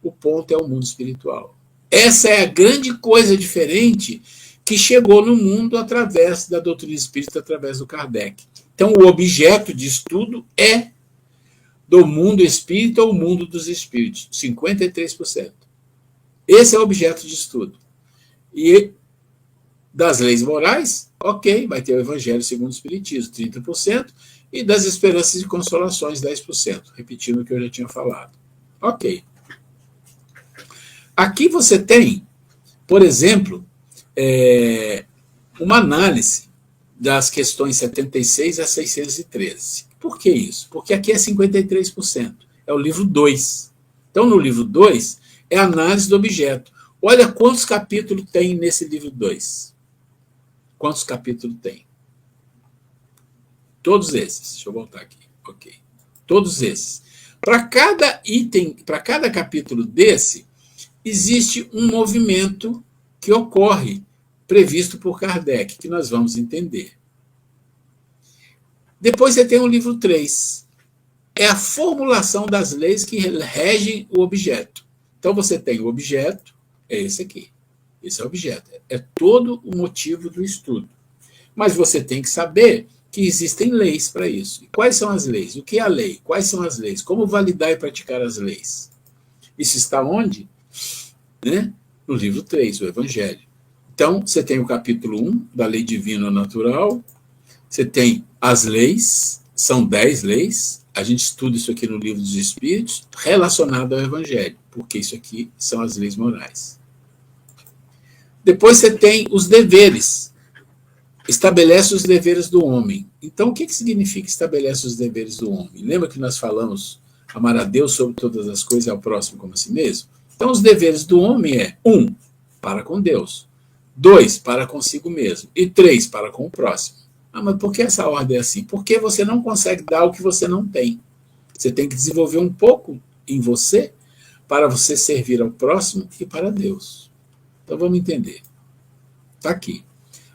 O ponto é o mundo espiritual. Essa é a grande coisa diferente que chegou no mundo através da doutrina espírita, através do Kardec. Então, o objeto de estudo é do mundo espírita ou mundo dos espíritos, 53%. Esse é o objeto de estudo. E das leis morais, ok, vai ter o Evangelho segundo o Espiritismo, 30%, e das esperanças e consolações, 10%, repetindo o que eu já tinha falado. Ok. Aqui você tem, por exemplo, uma análise das questões 76 a 613. Por que isso? Porque aqui é 53%, é o livro 2. Então, no livro 2, é a análise do objeto. Olha quantos capítulos tem nesse livro 2. Quantos capítulos tem? Todos esses. Deixa eu voltar aqui. Ok. Todos esses. Para cada item, para cada capítulo desse, existe um movimento que ocorre, previsto por Kardec, que nós vamos entender. Depois você tem o livro 3. É a formulação das leis que regem o objeto. Então você tem o objeto, é esse aqui. Esse é o objeto. É todo o motivo do estudo. Mas você tem que saber que existem leis para isso. E quais são as leis? O que é a lei? Quais são as leis? Como validar e praticar as leis? Isso está onde? No livro 3, o Evangelho. Então, você tem o capítulo 1, da lei divina natural. Você tem as leis, são 10 leis. a gente estuda isso aqui no Livro dos Espíritos relacionado ao Evangelho, porque isso aqui são as leis morais. Depois você tem os deveres. Estabelece os deveres do homem. Então, o que significa estabelece os deveres do homem? Lembra que nós falamos amar a Deus sobre todas as coisas e ao próximo como a si mesmo? Então, os deveres do homem é 1, para com Deus. 2, para consigo mesmo. E 3, para com o próximo. Ah, mas por que essa ordem é assim? Porque você não consegue dar o que você não tem. Você tem que desenvolver um pouco em você para você servir ao próximo e para Deus. Então, vamos entender. Está aqui.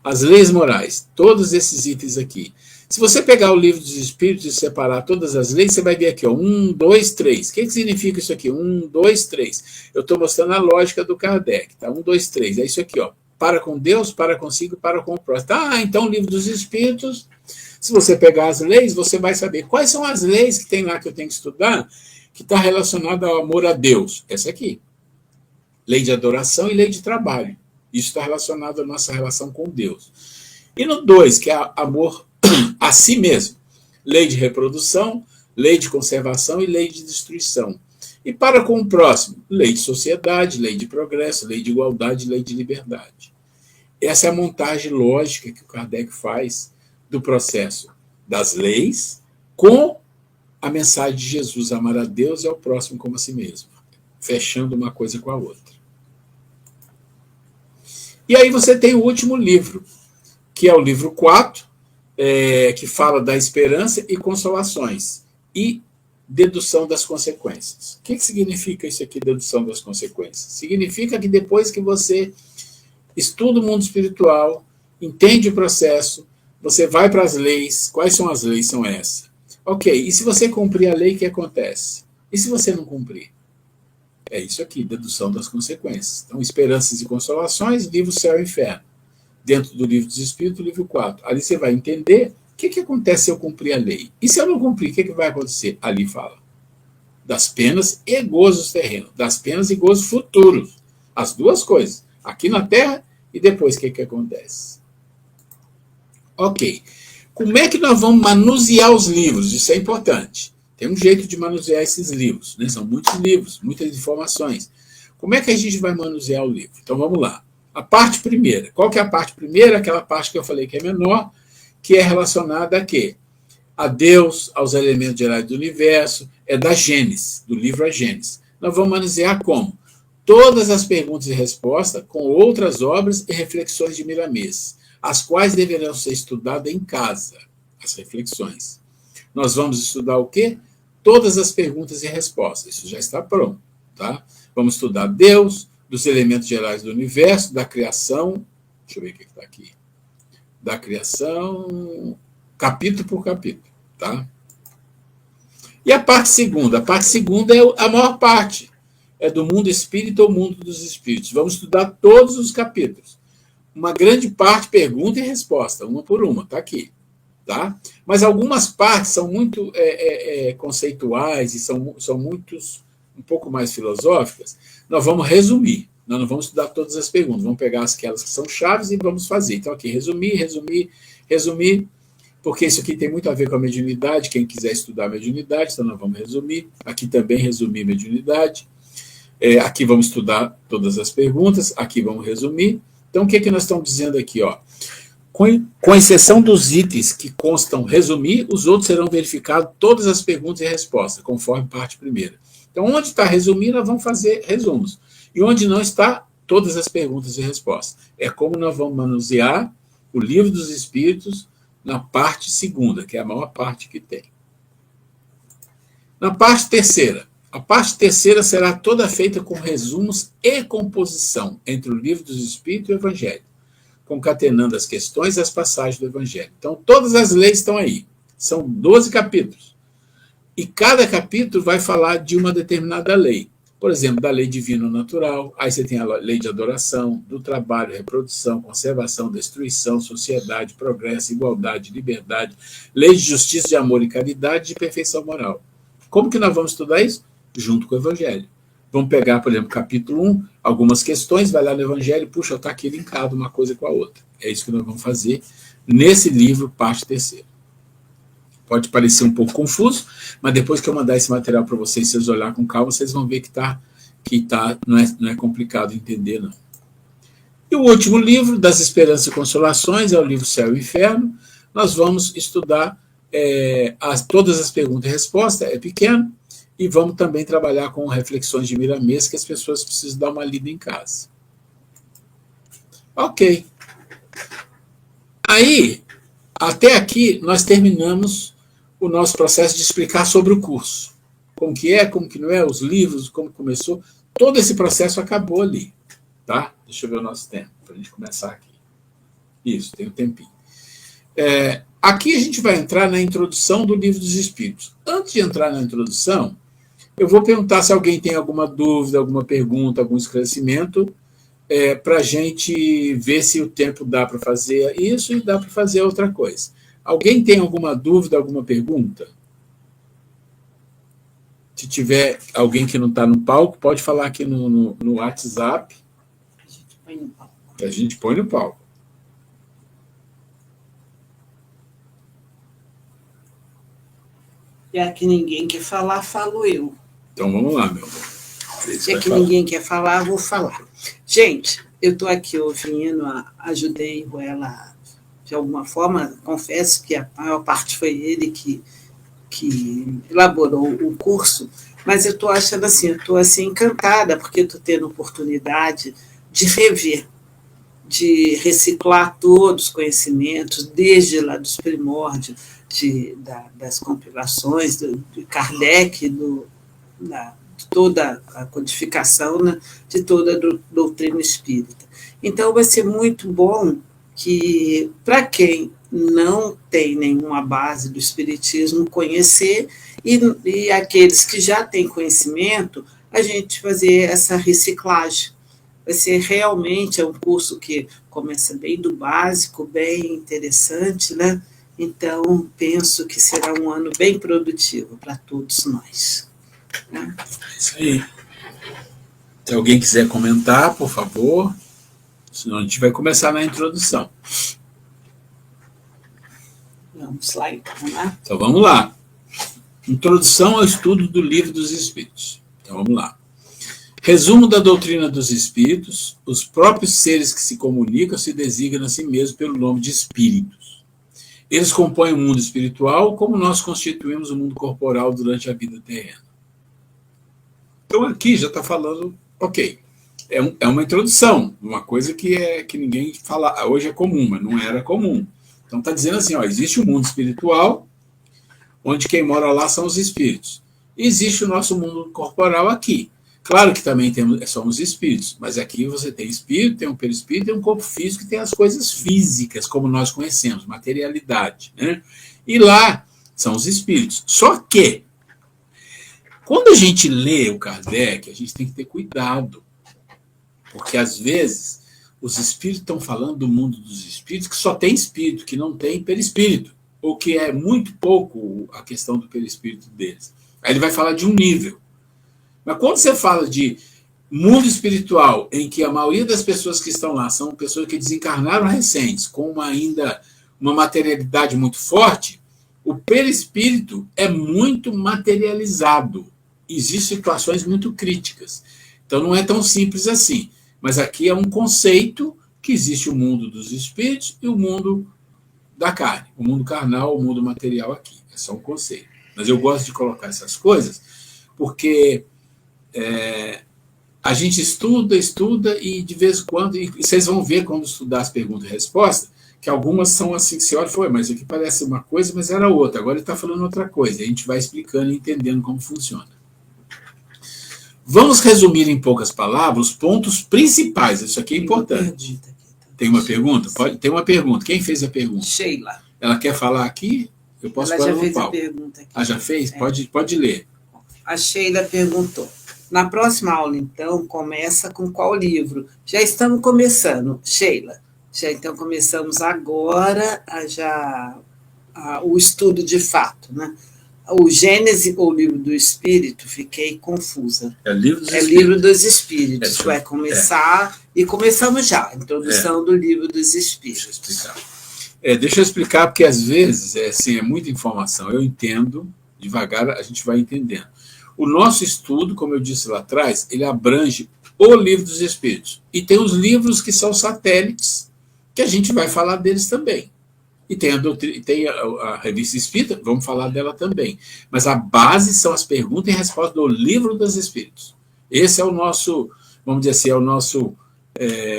As leis morais, todos esses itens aqui. Se você pegar o Livro dos Espíritos e separar todas as leis, você vai ver aqui, ó, 1, 2, 3. O que significa isso aqui? 1, 2, 3. Eu estou mostrando a lógica do Kardec, tá? 1, 2, 3. É isso aqui, ó. Para com Deus, para consigo, para com o próximo. Ah, então o Livro dos Espíritos, se você pegar as leis, você vai saber quais são as leis que tem lá que eu tenho que estudar, que está relacionada ao amor a Deus. Essa aqui. Lei de adoração e lei de trabalho. Isso está relacionado à nossa relação com Deus. E no 2, que é amor a si mesmo. Lei de reprodução, lei de conservação e lei de destruição. E para com o próximo, lei de sociedade, lei de progresso, lei de igualdade, lei de liberdade. Essa é a montagem lógica que o Kardec faz do processo das leis com a mensagem de Jesus, amar a Deus e ao próximo como a si mesmo, fechando uma coisa com a outra. E aí você tem o último livro, que é o livro 4, que fala da esperança e consolações, e dedução das consequências. O que significa isso aqui, dedução das consequências? Significa que depois que você estuda o mundo espiritual, entende o processo, você vai para as leis. Quais são as leis? São essas. Ok, e se você cumprir a lei, o que acontece? E se você não cumprir? É isso aqui, dedução das consequências. Então, esperanças e consolações, livro Céu e Inferno. Dentro do Livro dos Espíritos, livro 4. Ali você vai entender o que acontece se eu cumprir a lei. E se eu não cumprir, o que vai acontecer? Ali fala das penas e gozos terrenos, das penas e gozos futuros. As duas coisas, aqui na Terra e depois o que acontece. Ok. Como é que nós vamos manusear os livros? Isso é importante. Tem um jeito de manusear esses livros, né? São muitos livros, muitas informações. Como é que a gente vai manusear o livro? Então vamos lá. A parte primeira. Qual que é a parte primeira? Aquela parte que eu falei que é menor, que é relacionada a quê? A Deus, aos elementos gerais do universo, é da Gênesis, do livro A Gênesis. Nós vamos manusear como? Todas as perguntas e respostas com outras obras e reflexões de Miramês, as quais deverão ser estudadas em casa, as reflexões. Nós vamos estudar o quê? Todas as perguntas e respostas. Isso já está pronto, tá? Vamos estudar Deus, dos elementos gerais do universo, da criação. Deixa eu ver o que está aqui. Da criação, capítulo por capítulo, tá? E a parte segunda? A parte segunda é a maior parte. É do mundo espírita ou mundo dos espíritos. Vamos estudar todos os capítulos. Uma grande parte, pergunta e resposta, uma por uma, está aqui. Tá? Mas algumas partes são muito conceituais e são muitos, um pouco mais filosóficas. Nós vamos resumir, nós não vamos estudar todas as perguntas, vamos pegar aquelas que são chaves e vamos fazer. Então, aqui, resumir, porque isso aqui tem muito a ver com a mediunidade, quem quiser estudar a mediunidade, então nós vamos resumir. Aqui também resumir mediunidade. Aqui vamos estudar todas as perguntas, aqui vamos resumir. Então, o que nós estamos dizendo aqui? Ó? Com exceção dos itens que constam resumir, os outros serão verificados todas as perguntas e respostas, conforme parte primeira. Então, onde está resumir, nós vamos fazer resumos. E onde não está, todas as perguntas e respostas. É como nós vamos manusear o Livro dos Espíritos na parte segunda, que é a maior parte que tem. Na parte terceira. A parte terceira será toda feita com resumos e composição entre o Livro dos Espíritos e o Evangelho, concatenando as questões e as passagens do Evangelho. Então, todas as leis estão aí. São 12 capítulos. E cada capítulo vai falar de uma determinada lei. Por exemplo, da lei divino-natural, aí você tem a lei de adoração, do trabalho, reprodução, conservação, destruição, sociedade, progresso, igualdade, liberdade, lei de justiça, de amor e caridade, de perfeição moral. Como que nós vamos estudar isso? Junto com o Evangelho. Vamos pegar, por exemplo, capítulo 1, algumas questões, vai lá no Evangelho, puxa, está aqui linkado uma coisa com a outra. É isso que nós vamos fazer nesse livro, parte terceira. Pode parecer um pouco confuso, mas depois que eu mandar esse material para vocês, se vocês olharem com calma, vocês vão ver não é complicado entender, não. E o último livro, Das Esperanças e Consolações, é o livro Céu e Inferno. Nós vamos estudar todas as perguntas e respostas, é pequeno, e vamos também trabalhar com reflexões de Miramês, que as pessoas precisam dar uma lida em casa. Ok. Aí, até aqui, nós terminamos o nosso processo de explicar sobre o curso. Como que é, como que não é, os livros, como começou. Todo esse processo acabou ali. Tá? Deixa eu ver o nosso tempo, para a gente começar aqui. Isso, tem um tempinho. Aqui a gente vai entrar na introdução do Livro dos Espíritos. Antes de entrar na introdução, eu vou perguntar se alguém tem alguma dúvida, alguma pergunta, algum esclarecimento, para a gente ver se o tempo dá para fazer isso e dá para fazer outra coisa. Alguém tem alguma dúvida, alguma pergunta? Se tiver alguém que não está no palco, pode falar aqui no WhatsApp. A gente põe no palco. A gente põe no palco. Já que ninguém quer falar, falo eu. Então vamos lá, meu amor. Já que ninguém quer falar, vou falar. Gente, eu estou aqui ouvindo, ajudei ela de alguma forma, confesso que a maior parte foi ele que elaborou o curso, mas eu estou achando assim, eu estou assim, encantada, porque estou tendo oportunidade de rever, de reciclar todos os conhecimentos, desde lá dos primórdios, das compilações de Kardec, de toda a codificação, né, de toda a doutrina espírita. Então, vai ser muito bom que, para quem não tem nenhuma base do espiritismo, conhecer, e aqueles que já têm conhecimento, a gente fazer essa reciclagem. Vai ser realmente um curso que começa bem do básico, bem interessante, né? Então, penso que será um ano bem produtivo para todos nós. Né? Isso aí. Se alguém quiser comentar, por favor, senão a gente vai começar na introdução. Vamos lá, então, né? Então vamos lá. Introdução ao estudo do Livro dos Espíritos. Então vamos lá. Resumo da doutrina dos Espíritos: os próprios seres que se comunicam se designam a si mesmos pelo nome de espíritos. Eles compõem o mundo espiritual como nós constituímos o mundo corporal durante a vida terrena. Então aqui já está falando, ok, é uma introdução, uma coisa que ninguém fala, hoje é comum, mas não era comum. Então está dizendo assim, existe um mundo espiritual, onde quem mora lá são os espíritos. E existe o nosso mundo corporal aqui. Claro que também somos espíritos, mas aqui você tem espírito, tem um perispírito, tem um corpo físico e tem as coisas físicas, como nós conhecemos, materialidade. Né? E lá são os espíritos. Só que, quando a gente lê o Kardec, a gente tem que ter cuidado, porque às vezes os espíritos estão falando do mundo dos espíritos que só tem espírito, que não tem perispírito, ou que é muito pouco a questão do perispírito deles. Aí ele vai falar de um nível. Mas quando você fala de mundo espiritual, em que a maioria das pessoas que estão lá são pessoas que desencarnaram recentes, com ainda uma materialidade muito forte, o perispírito é muito materializado. Existem situações muito críticas. Então não é tão simples assim. Mas aqui é um conceito que existe o mundo dos espíritos e o mundo da carne. O mundo carnal, o mundo material aqui. É só um conceito. Mas eu gosto de colocar essas coisas porque a gente estuda e de vez em quando, e vocês vão ver quando estudar as perguntas e respostas, que algumas são assim, que você olha e fala, mas aqui parece uma coisa, mas era outra. Agora ele está falando outra coisa. E a gente vai explicando e entendendo como funciona. Vamos resumir em poucas palavras os pontos principais. Isso aqui é importante. Tem uma pergunta? Tem uma pergunta. Quem fez a pergunta? Sheila. Ela quer falar aqui? Eu posso Ela falar já no fez palco. a pergunta aqui. Ah, já fez? Pode ler. A Sheila perguntou. Na próxima aula, então, começa com qual livro? Já estamos começando, Sheila. Então, começamos agora o estudo de fato, né? O Gênesis, ou Livro do Espírito, fiquei confusa. É Livro dos Espíritos. Livro dos Espíritos. Vai começar, e começamos já, a introdução do Livro dos Espíritos. Deixa eu explicar. Deixa eu explicar, porque às vezes é muita informação. Eu entendo, devagar a gente vai entendendo. O nosso estudo, como eu disse lá atrás, ele abrange o Livro dos Espíritos. E tem os livros que são satélites, que a gente vai falar deles também. E tem a Revista Espírita, vamos falar dela também. Mas a base são as perguntas e respostas do Livro dos Espíritos. Esse é o nosso, vamos dizer assim, é o nosso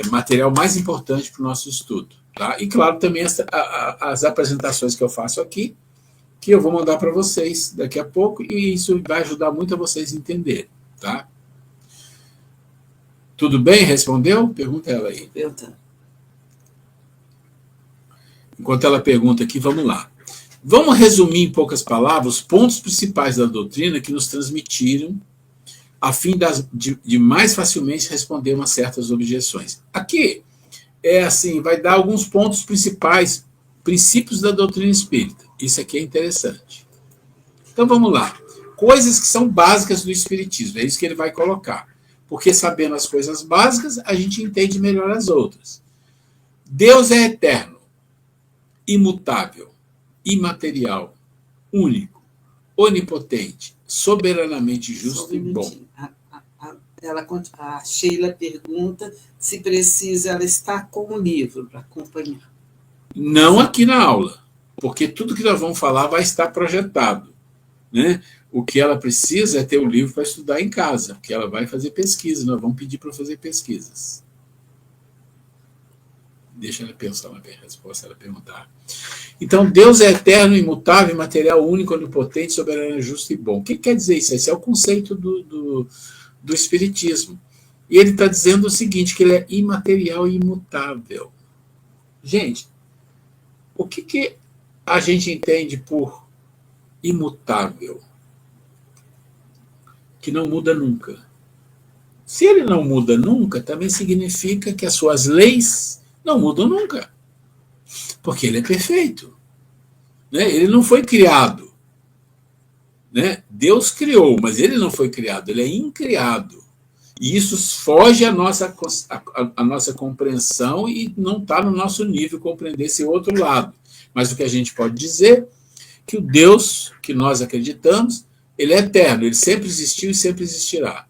material mais importante para o nosso estudo. Tá? E, claro, também as apresentações que eu faço aqui, que eu vou mandar para vocês daqui a pouco, e isso vai ajudar muito a vocês entenderem. Tá? Tudo bem? Respondeu? Pergunta ela aí. Pergunta. Enquanto ela pergunta aqui, vamos lá. Vamos resumir em poucas palavras os pontos principais da doutrina que nos transmitiram, a fim de mais facilmente responder umas certas objeções. Aqui, vai dar alguns pontos principais, princípios da doutrina espírita. Isso aqui é interessante. Então, vamos lá. Coisas que são básicas do espiritismo, é isso que ele vai colocar. Porque sabendo as coisas básicas, a gente entende melhor as outras. Deus é eterno, imutável, imaterial, único, onipotente, soberanamente justo e bom. A Sheila pergunta se precisa ela estar com o livro para acompanhar. Não aqui na aula, porque tudo que nós vamos falar vai estar projetado. Né? O que ela precisa é ter o livro para estudar em casa, porque ela vai fazer pesquisa, nós vamos pedir para fazer pesquisas. Deixa ela pensar na resposta, ela perguntar. Então, Deus é eterno, imutável, imaterial, único, onipotente, soberano, justo e bom. O que quer dizer isso? Esse é o conceito do Espiritismo. E ele está dizendo o seguinte, que ele é imaterial e imutável. Gente, o que a gente entende por imutável? Que não muda nunca. Se ele não muda nunca, também significa que as suas leis não mudam nunca. Porque ele é perfeito. Né? Ele não foi criado. Né? Deus criou, mas ele não foi criado, ele é incriado. E isso foge à nossa compreensão e não está no nosso nível compreender esse outro lado. Mas o que a gente pode dizer é que o Deus que nós acreditamos, ele é eterno, ele sempre existiu e sempre existirá.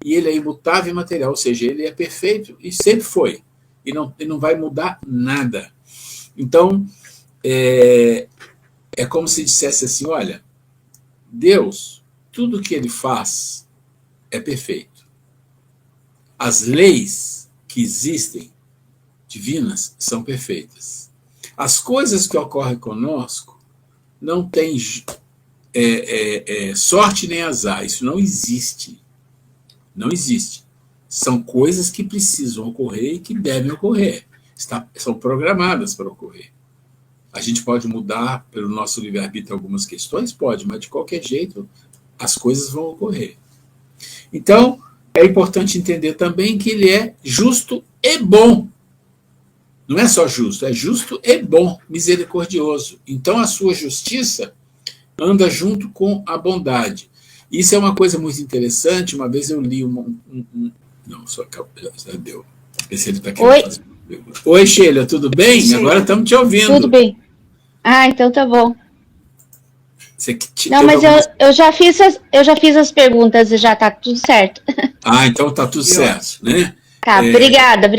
E ele é imutável e material, ou seja, ele é perfeito e sempre foi. E não vai mudar nada. Então, é como se dissesse assim, olha, Deus, tudo que ele faz é perfeito. As leis que existem, divinas, são perfeitas. As coisas que ocorrem conosco não tem sorte nem azar, isso não existe. Não existe. São coisas que precisam ocorrer e que devem ocorrer. São programadas para ocorrer. A gente pode mudar pelo nosso livre-arbítrio algumas questões? Pode, mas de qualquer jeito as coisas vão ocorrer. Então, é importante entender também que ele é justo e bom. Não é só justo, é justo e bom, misericordioso. Então, a sua justiça anda junto com a bondade. Isso é uma coisa muito interessante. Uma vez eu li não, só já deu. Esse ele está aqui. Oi, Sheila, tudo bem? Sheila. Agora estamos te ouvindo. Tudo bem. Ah, então tá bom. Não, mas eu já fiz as perguntas e já tá tudo certo. Ah, então tá tudo certo, né? Tá, obrigada.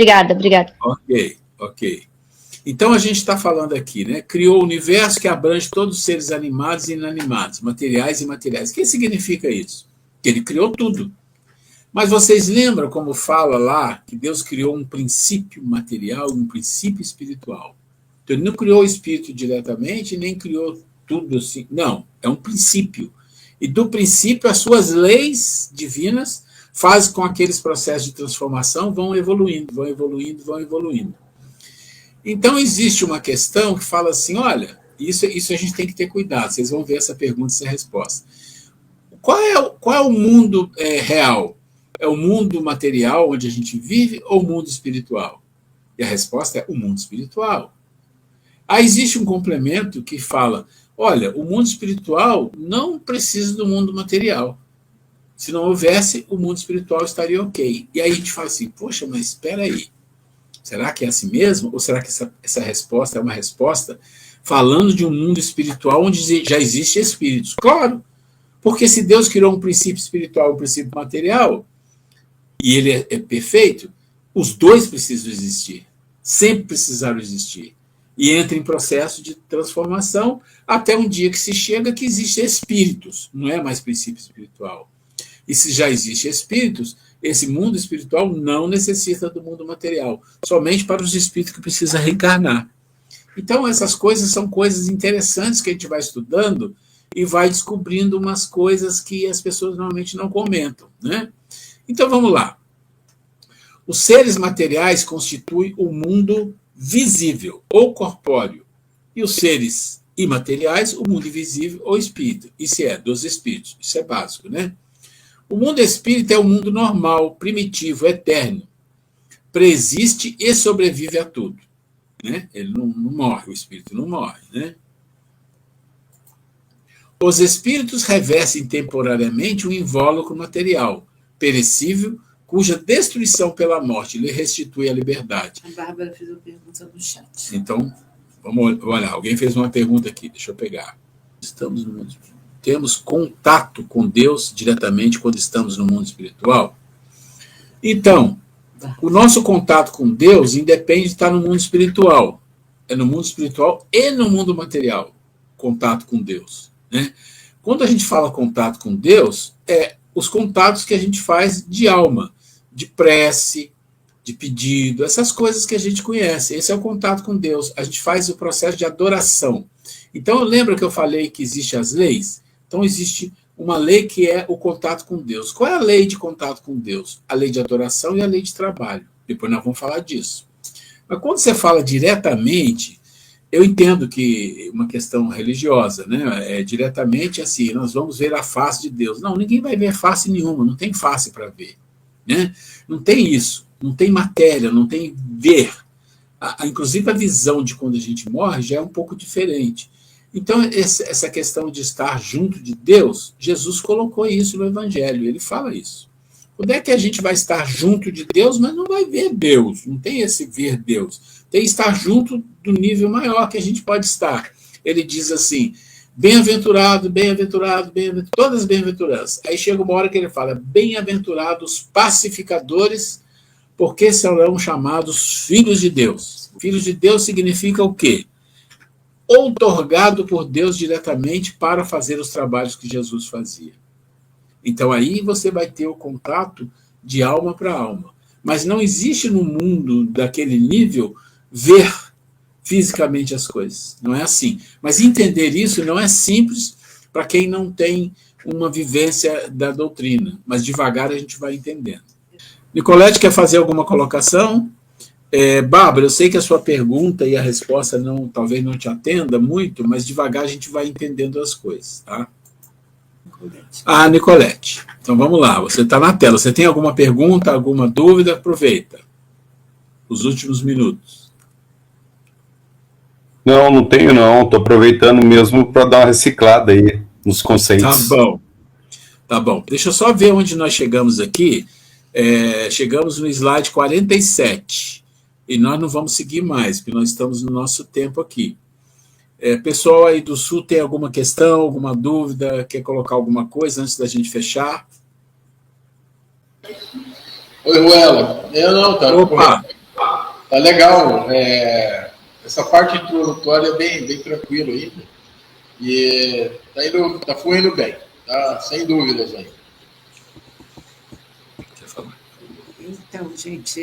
Ok. Então a gente está falando aqui, né? Criou o universo que abrange todos os seres animados e inanimados, materiais e imateriais. O que significa isso? Que ele criou tudo. Mas vocês lembram como fala lá que Deus criou um princípio material e um princípio espiritual? Então ele não criou o espírito diretamente, nem criou tudo assim. Não, é um princípio. E do princípio as suas leis divinas fazem com que aqueles processos de transformação vão evoluindo. Então existe uma questão que fala assim, olha, isso a gente tem que ter cuidado, vocês vão ver essa pergunta e essa resposta. Qual é o mundo real? É o mundo material onde a gente vive ou o mundo espiritual? E a resposta é o mundo espiritual. Aí existe um complemento que fala, olha, o mundo espiritual não precisa do mundo material. Se não houvesse, o mundo espiritual estaria ok. E aí a gente fala assim, poxa, mas espera aí. Será que é assim mesmo? Ou será que essa resposta é uma resposta falando de um mundo espiritual onde já existem espíritos? Claro, porque se Deus criou um princípio espiritual e um princípio material, e ele é perfeito, os dois precisam existir, sempre precisaram existir. E entra em processo de transformação até um dia que se chega que existem espíritos, não é mais princípio espiritual. E se já existem espíritos, esse mundo espiritual não necessita do mundo material, somente para os espíritos que precisam reencarnar. Então, essas coisas são coisas interessantes que a gente vai estudando e vai descobrindo umas coisas que as pessoas normalmente não comentam, né? Então, vamos lá. Os seres materiais constituem o mundo visível ou corpóreo, e os seres imateriais, o mundo invisível ou espírito. Isso é dos espíritos, isso é básico, né? O mundo espírita é um mundo normal, primitivo, eterno, preexiste e sobrevive a tudo, né? Ele não morre, o espírito não morre, né? Os espíritos revestem temporariamente um invólucro material, perecível, cuja destruição pela morte lhe restitui a liberdade. A Bárbara fez uma pergunta no chat. Então, vamos olhar. Alguém fez uma pergunta aqui, deixa eu pegar. Temos contato com Deus diretamente quando estamos no mundo espiritual? Então, o nosso contato com Deus independe de estar no mundo espiritual. É no mundo espiritual e no mundo material, contato com Deus, né? Quando a gente fala contato com Deus, é os contatos que a gente faz de alma, de prece, de pedido, essas coisas que a gente conhece. Esse é o contato com Deus. A gente faz o processo de adoração. Então, lembra que eu falei que existem as leis? Então, existe uma lei que é o contato com Deus. Qual é a lei de contato com Deus? A lei de adoração e a lei de trabalho. Depois nós vamos falar disso. Mas quando você fala diretamente, eu entendo que uma questão religiosa, né? É diretamente assim, nós vamos ver a face de Deus. Não, ninguém vai ver face nenhuma, não tem face para ver, né? Não tem isso, não tem matéria, não tem ver. Inclusive a visão de quando a gente morre já é um pouco diferente. Então, essa questão de estar junto de Deus, Jesus colocou isso no Evangelho, ele fala isso. Quando é que a gente vai estar junto de Deus, mas não vai ver Deus, não tem esse ver Deus. Tem estar junto do nível maior que a gente pode estar. Ele diz assim, bem-aventurado, bem-aventurado, bem-aventurado, todas as bem-aventuranças. Aí chega uma hora que ele fala, bem-aventurados pacificadores, porque serão chamados filhos de Deus. Filhos de Deus significa o quê? Outorgado por Deus diretamente para fazer os trabalhos que Jesus fazia. Então aí você vai ter o contato de alma para alma. Mas não existe no mundo daquele nível ver fisicamente as coisas. Não é assim. Mas entender isso não é simples para quem não tem uma vivência da doutrina. Mas devagar a gente vai entendendo. Nicolete, quer fazer alguma colocação? Bárbara, eu sei que a sua pergunta e a resposta talvez não te atenda muito, mas devagar a gente vai entendendo as coisas, tá? Nicolete. Então vamos lá, você está na tela. Você tem alguma pergunta, alguma dúvida? Aproveita. Os últimos minutos. Não tenho não. Estou aproveitando mesmo para dar uma reciclada aí nos conceitos. Tá bom. Deixa eu só ver onde nós chegamos aqui. Chegamos no slide 47. E nós não vamos seguir mais, porque nós estamos no nosso tempo aqui. Pessoal aí do Sul tem alguma questão, alguma dúvida, quer colocar alguma coisa antes da gente fechar? Oi, Ruela. Opa! Tá legal. Essa parte introdutória é bem tranquilo aí. E tá fluindo bem, tá? Sem dúvidas aí. Então, gente,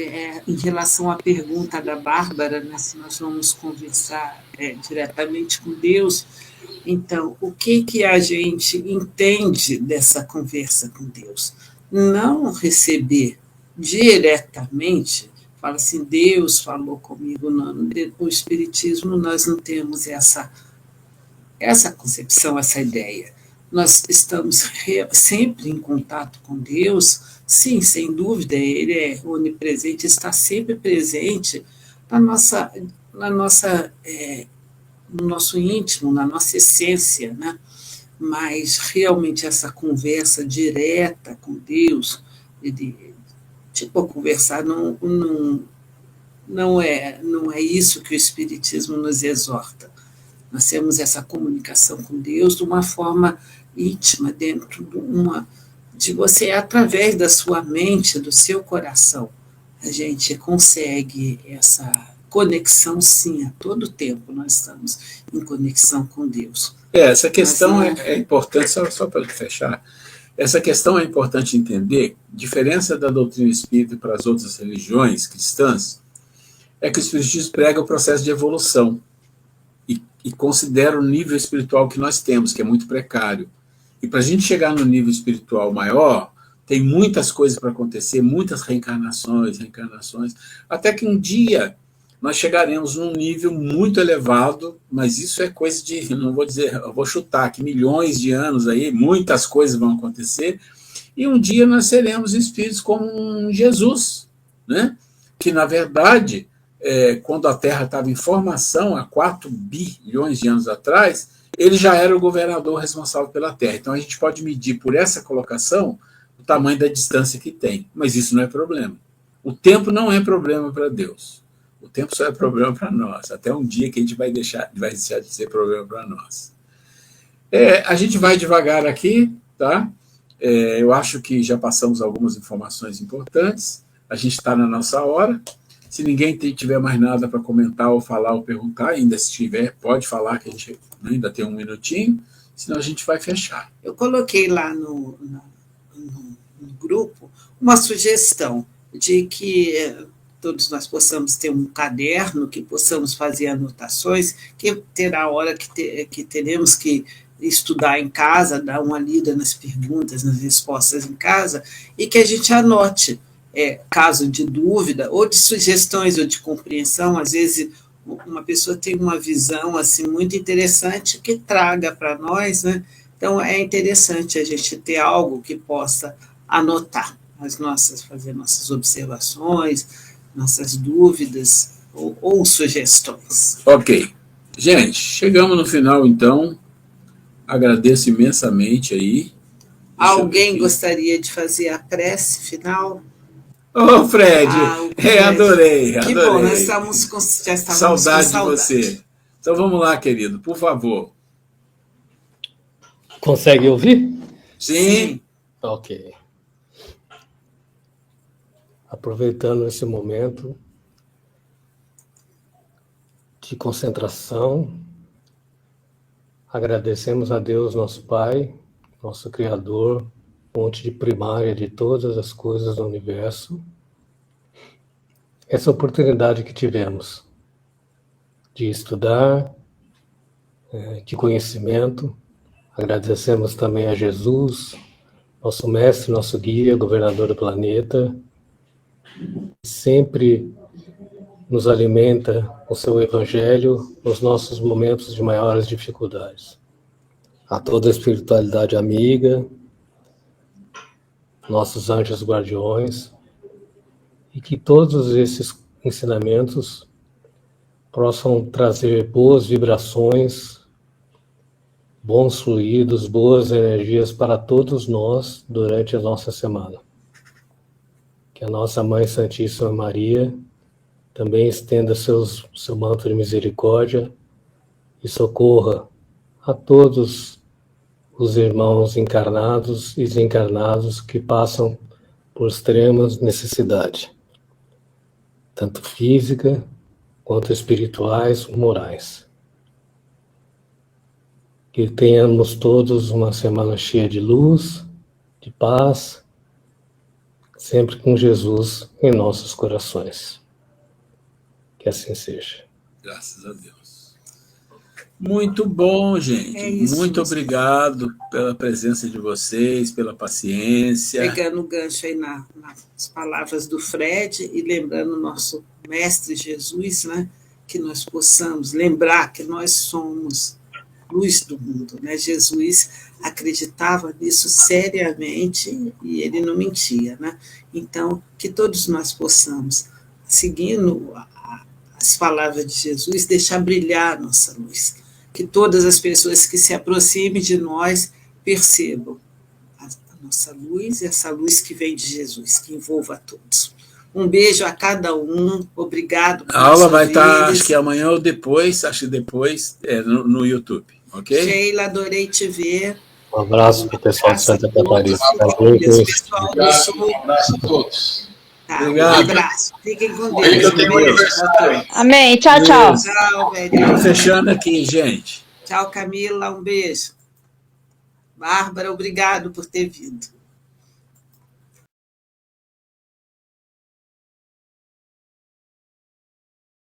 em relação à pergunta da Bárbara, né, se nós vamos conversar diretamente com Deus, então, o que a gente entende dessa conversa com Deus? Não receber diretamente, fala assim, Deus falou comigo, não, no Espiritismo nós não temos essa concepção, essa ideia. Nós estamos sempre em contato com Deus. Sim, sem dúvida, ele é onipresente, está sempre presente no nosso íntimo, na nossa essência, né? Mas realmente essa conversa direta com Deus, conversar não é isso que o Espiritismo nos exorta. Nós temos essa comunicação com Deus de uma forma íntima, dentro de você, através da sua mente, do seu coração. A gente consegue essa conexão, sim, a todo tempo nós estamos em conexão com Deus. Essa questão é importante, só para fechar, essa questão é importante entender. Diferença da doutrina espírita para as outras religiões cristãs é que o Espiritismo prega o processo de evolução e considera o nível espiritual que nós temos, que é muito precário. E para a gente chegar no nível espiritual maior, tem muitas coisas para acontecer, muitas reencarnações, até que um dia nós chegaremos num nível muito elevado, mas isso é coisa de, não vou dizer, eu vou chutar que milhões de anos aí, muitas coisas vão acontecer, e um dia nós seremos espíritos como um Jesus, né? Que na verdade, quando a Terra estava em formação, há 4 bilhões de anos atrás, ele já era o governador responsável pela Terra. Então a gente pode medir por essa colocação o tamanho da distância que tem, mas isso não é problema. O tempo não é problema para Deus. O tempo só é problema para nós, até um dia que a gente vai deixar de ser problema para nós. A gente vai devagar aqui, tá? Eu acho que já passamos algumas informações importantes, a gente está na nossa hora. Se ninguém tiver mais nada para comentar ou falar ou perguntar, ainda se tiver, pode falar, que a gente ainda tem um minutinho, senão a gente vai fechar. Eu coloquei lá no grupo uma sugestão de que todos nós possamos ter um caderno, que possamos fazer anotações, que terá hora que teremos que estudar em casa, dar uma lida nas perguntas, nas respostas em casa, e que a gente anote, caso de dúvida, ou de sugestões, ou de compreensão. Às vezes uma pessoa tem uma visão assim, muito interessante, que traga para nós, né? Então é interessante a gente ter algo que possa anotar fazer nossas observações, nossas dúvidas ou sugestões. Ok. Gente, chegamos no final, então. Agradeço imensamente aí. Alguém gostaria de fazer a prece final? Ô, Fred, adorei. Que bom, nós já estávamos com saudade de você. Então vamos lá, querido, por favor. Consegue ouvir? Sim. Ok. Aproveitando esse momento de concentração, agradecemos a Deus, nosso Pai, nosso Criador, fonte primária de todas as coisas do universo, essa oportunidade que tivemos de estudar, de conhecimento. Agradecemos também a Jesus, nosso mestre, nosso guia, governador do planeta, sempre nos alimenta com seu evangelho nos nossos momentos de maiores dificuldades. A toda a espiritualidade amiga, nossos anjos guardiões, e que todos esses ensinamentos possam trazer boas vibrações, bons fluidos, boas energias para todos nós durante a nossa semana. Que a nossa Mãe Santíssima Maria também estenda seu manto de misericórdia e socorra a todos os irmãos encarnados e desencarnados que passam por extremas necessidades, tanto física quanto espirituais, morais. Que tenhamos todos uma semana cheia de luz, de paz, sempre com Jesus em nossos corações. Que assim seja. Graças a Deus. Muito bom, gente. Muito obrigado pela presença de vocês, pela paciência. Pegando o gancho aí nas palavras do Fred e lembrando o nosso Mestre Jesus, né? Que nós possamos lembrar que nós somos luz do mundo, né? Jesus acreditava nisso seriamente e ele não mentia, né? Então, que todos nós possamos, seguindo as palavras de Jesus, deixar brilhar a nossa luz. Que todas as pessoas que se aproximem de nós percebam a nossa luz e essa luz que vem de Jesus, que envolva a todos. Um beijo a cada um. Obrigado. A aula vai estar, acho que amanhã ou depois, no YouTube, ok? Sheila, adorei te ver. Um abraço para o pessoal de Santa Catarina. Pessoal do show. Um abraço a todos. Tá, Obrigado. Um abraço. Fiquem com Hoje Deus. eu tenho aniversário. Amém. Tchau, tchau. Tchau, Tô velho. fechando aqui, gente. Tchau, Camila. Um beijo. Bárbara, obrigado por ter vindo.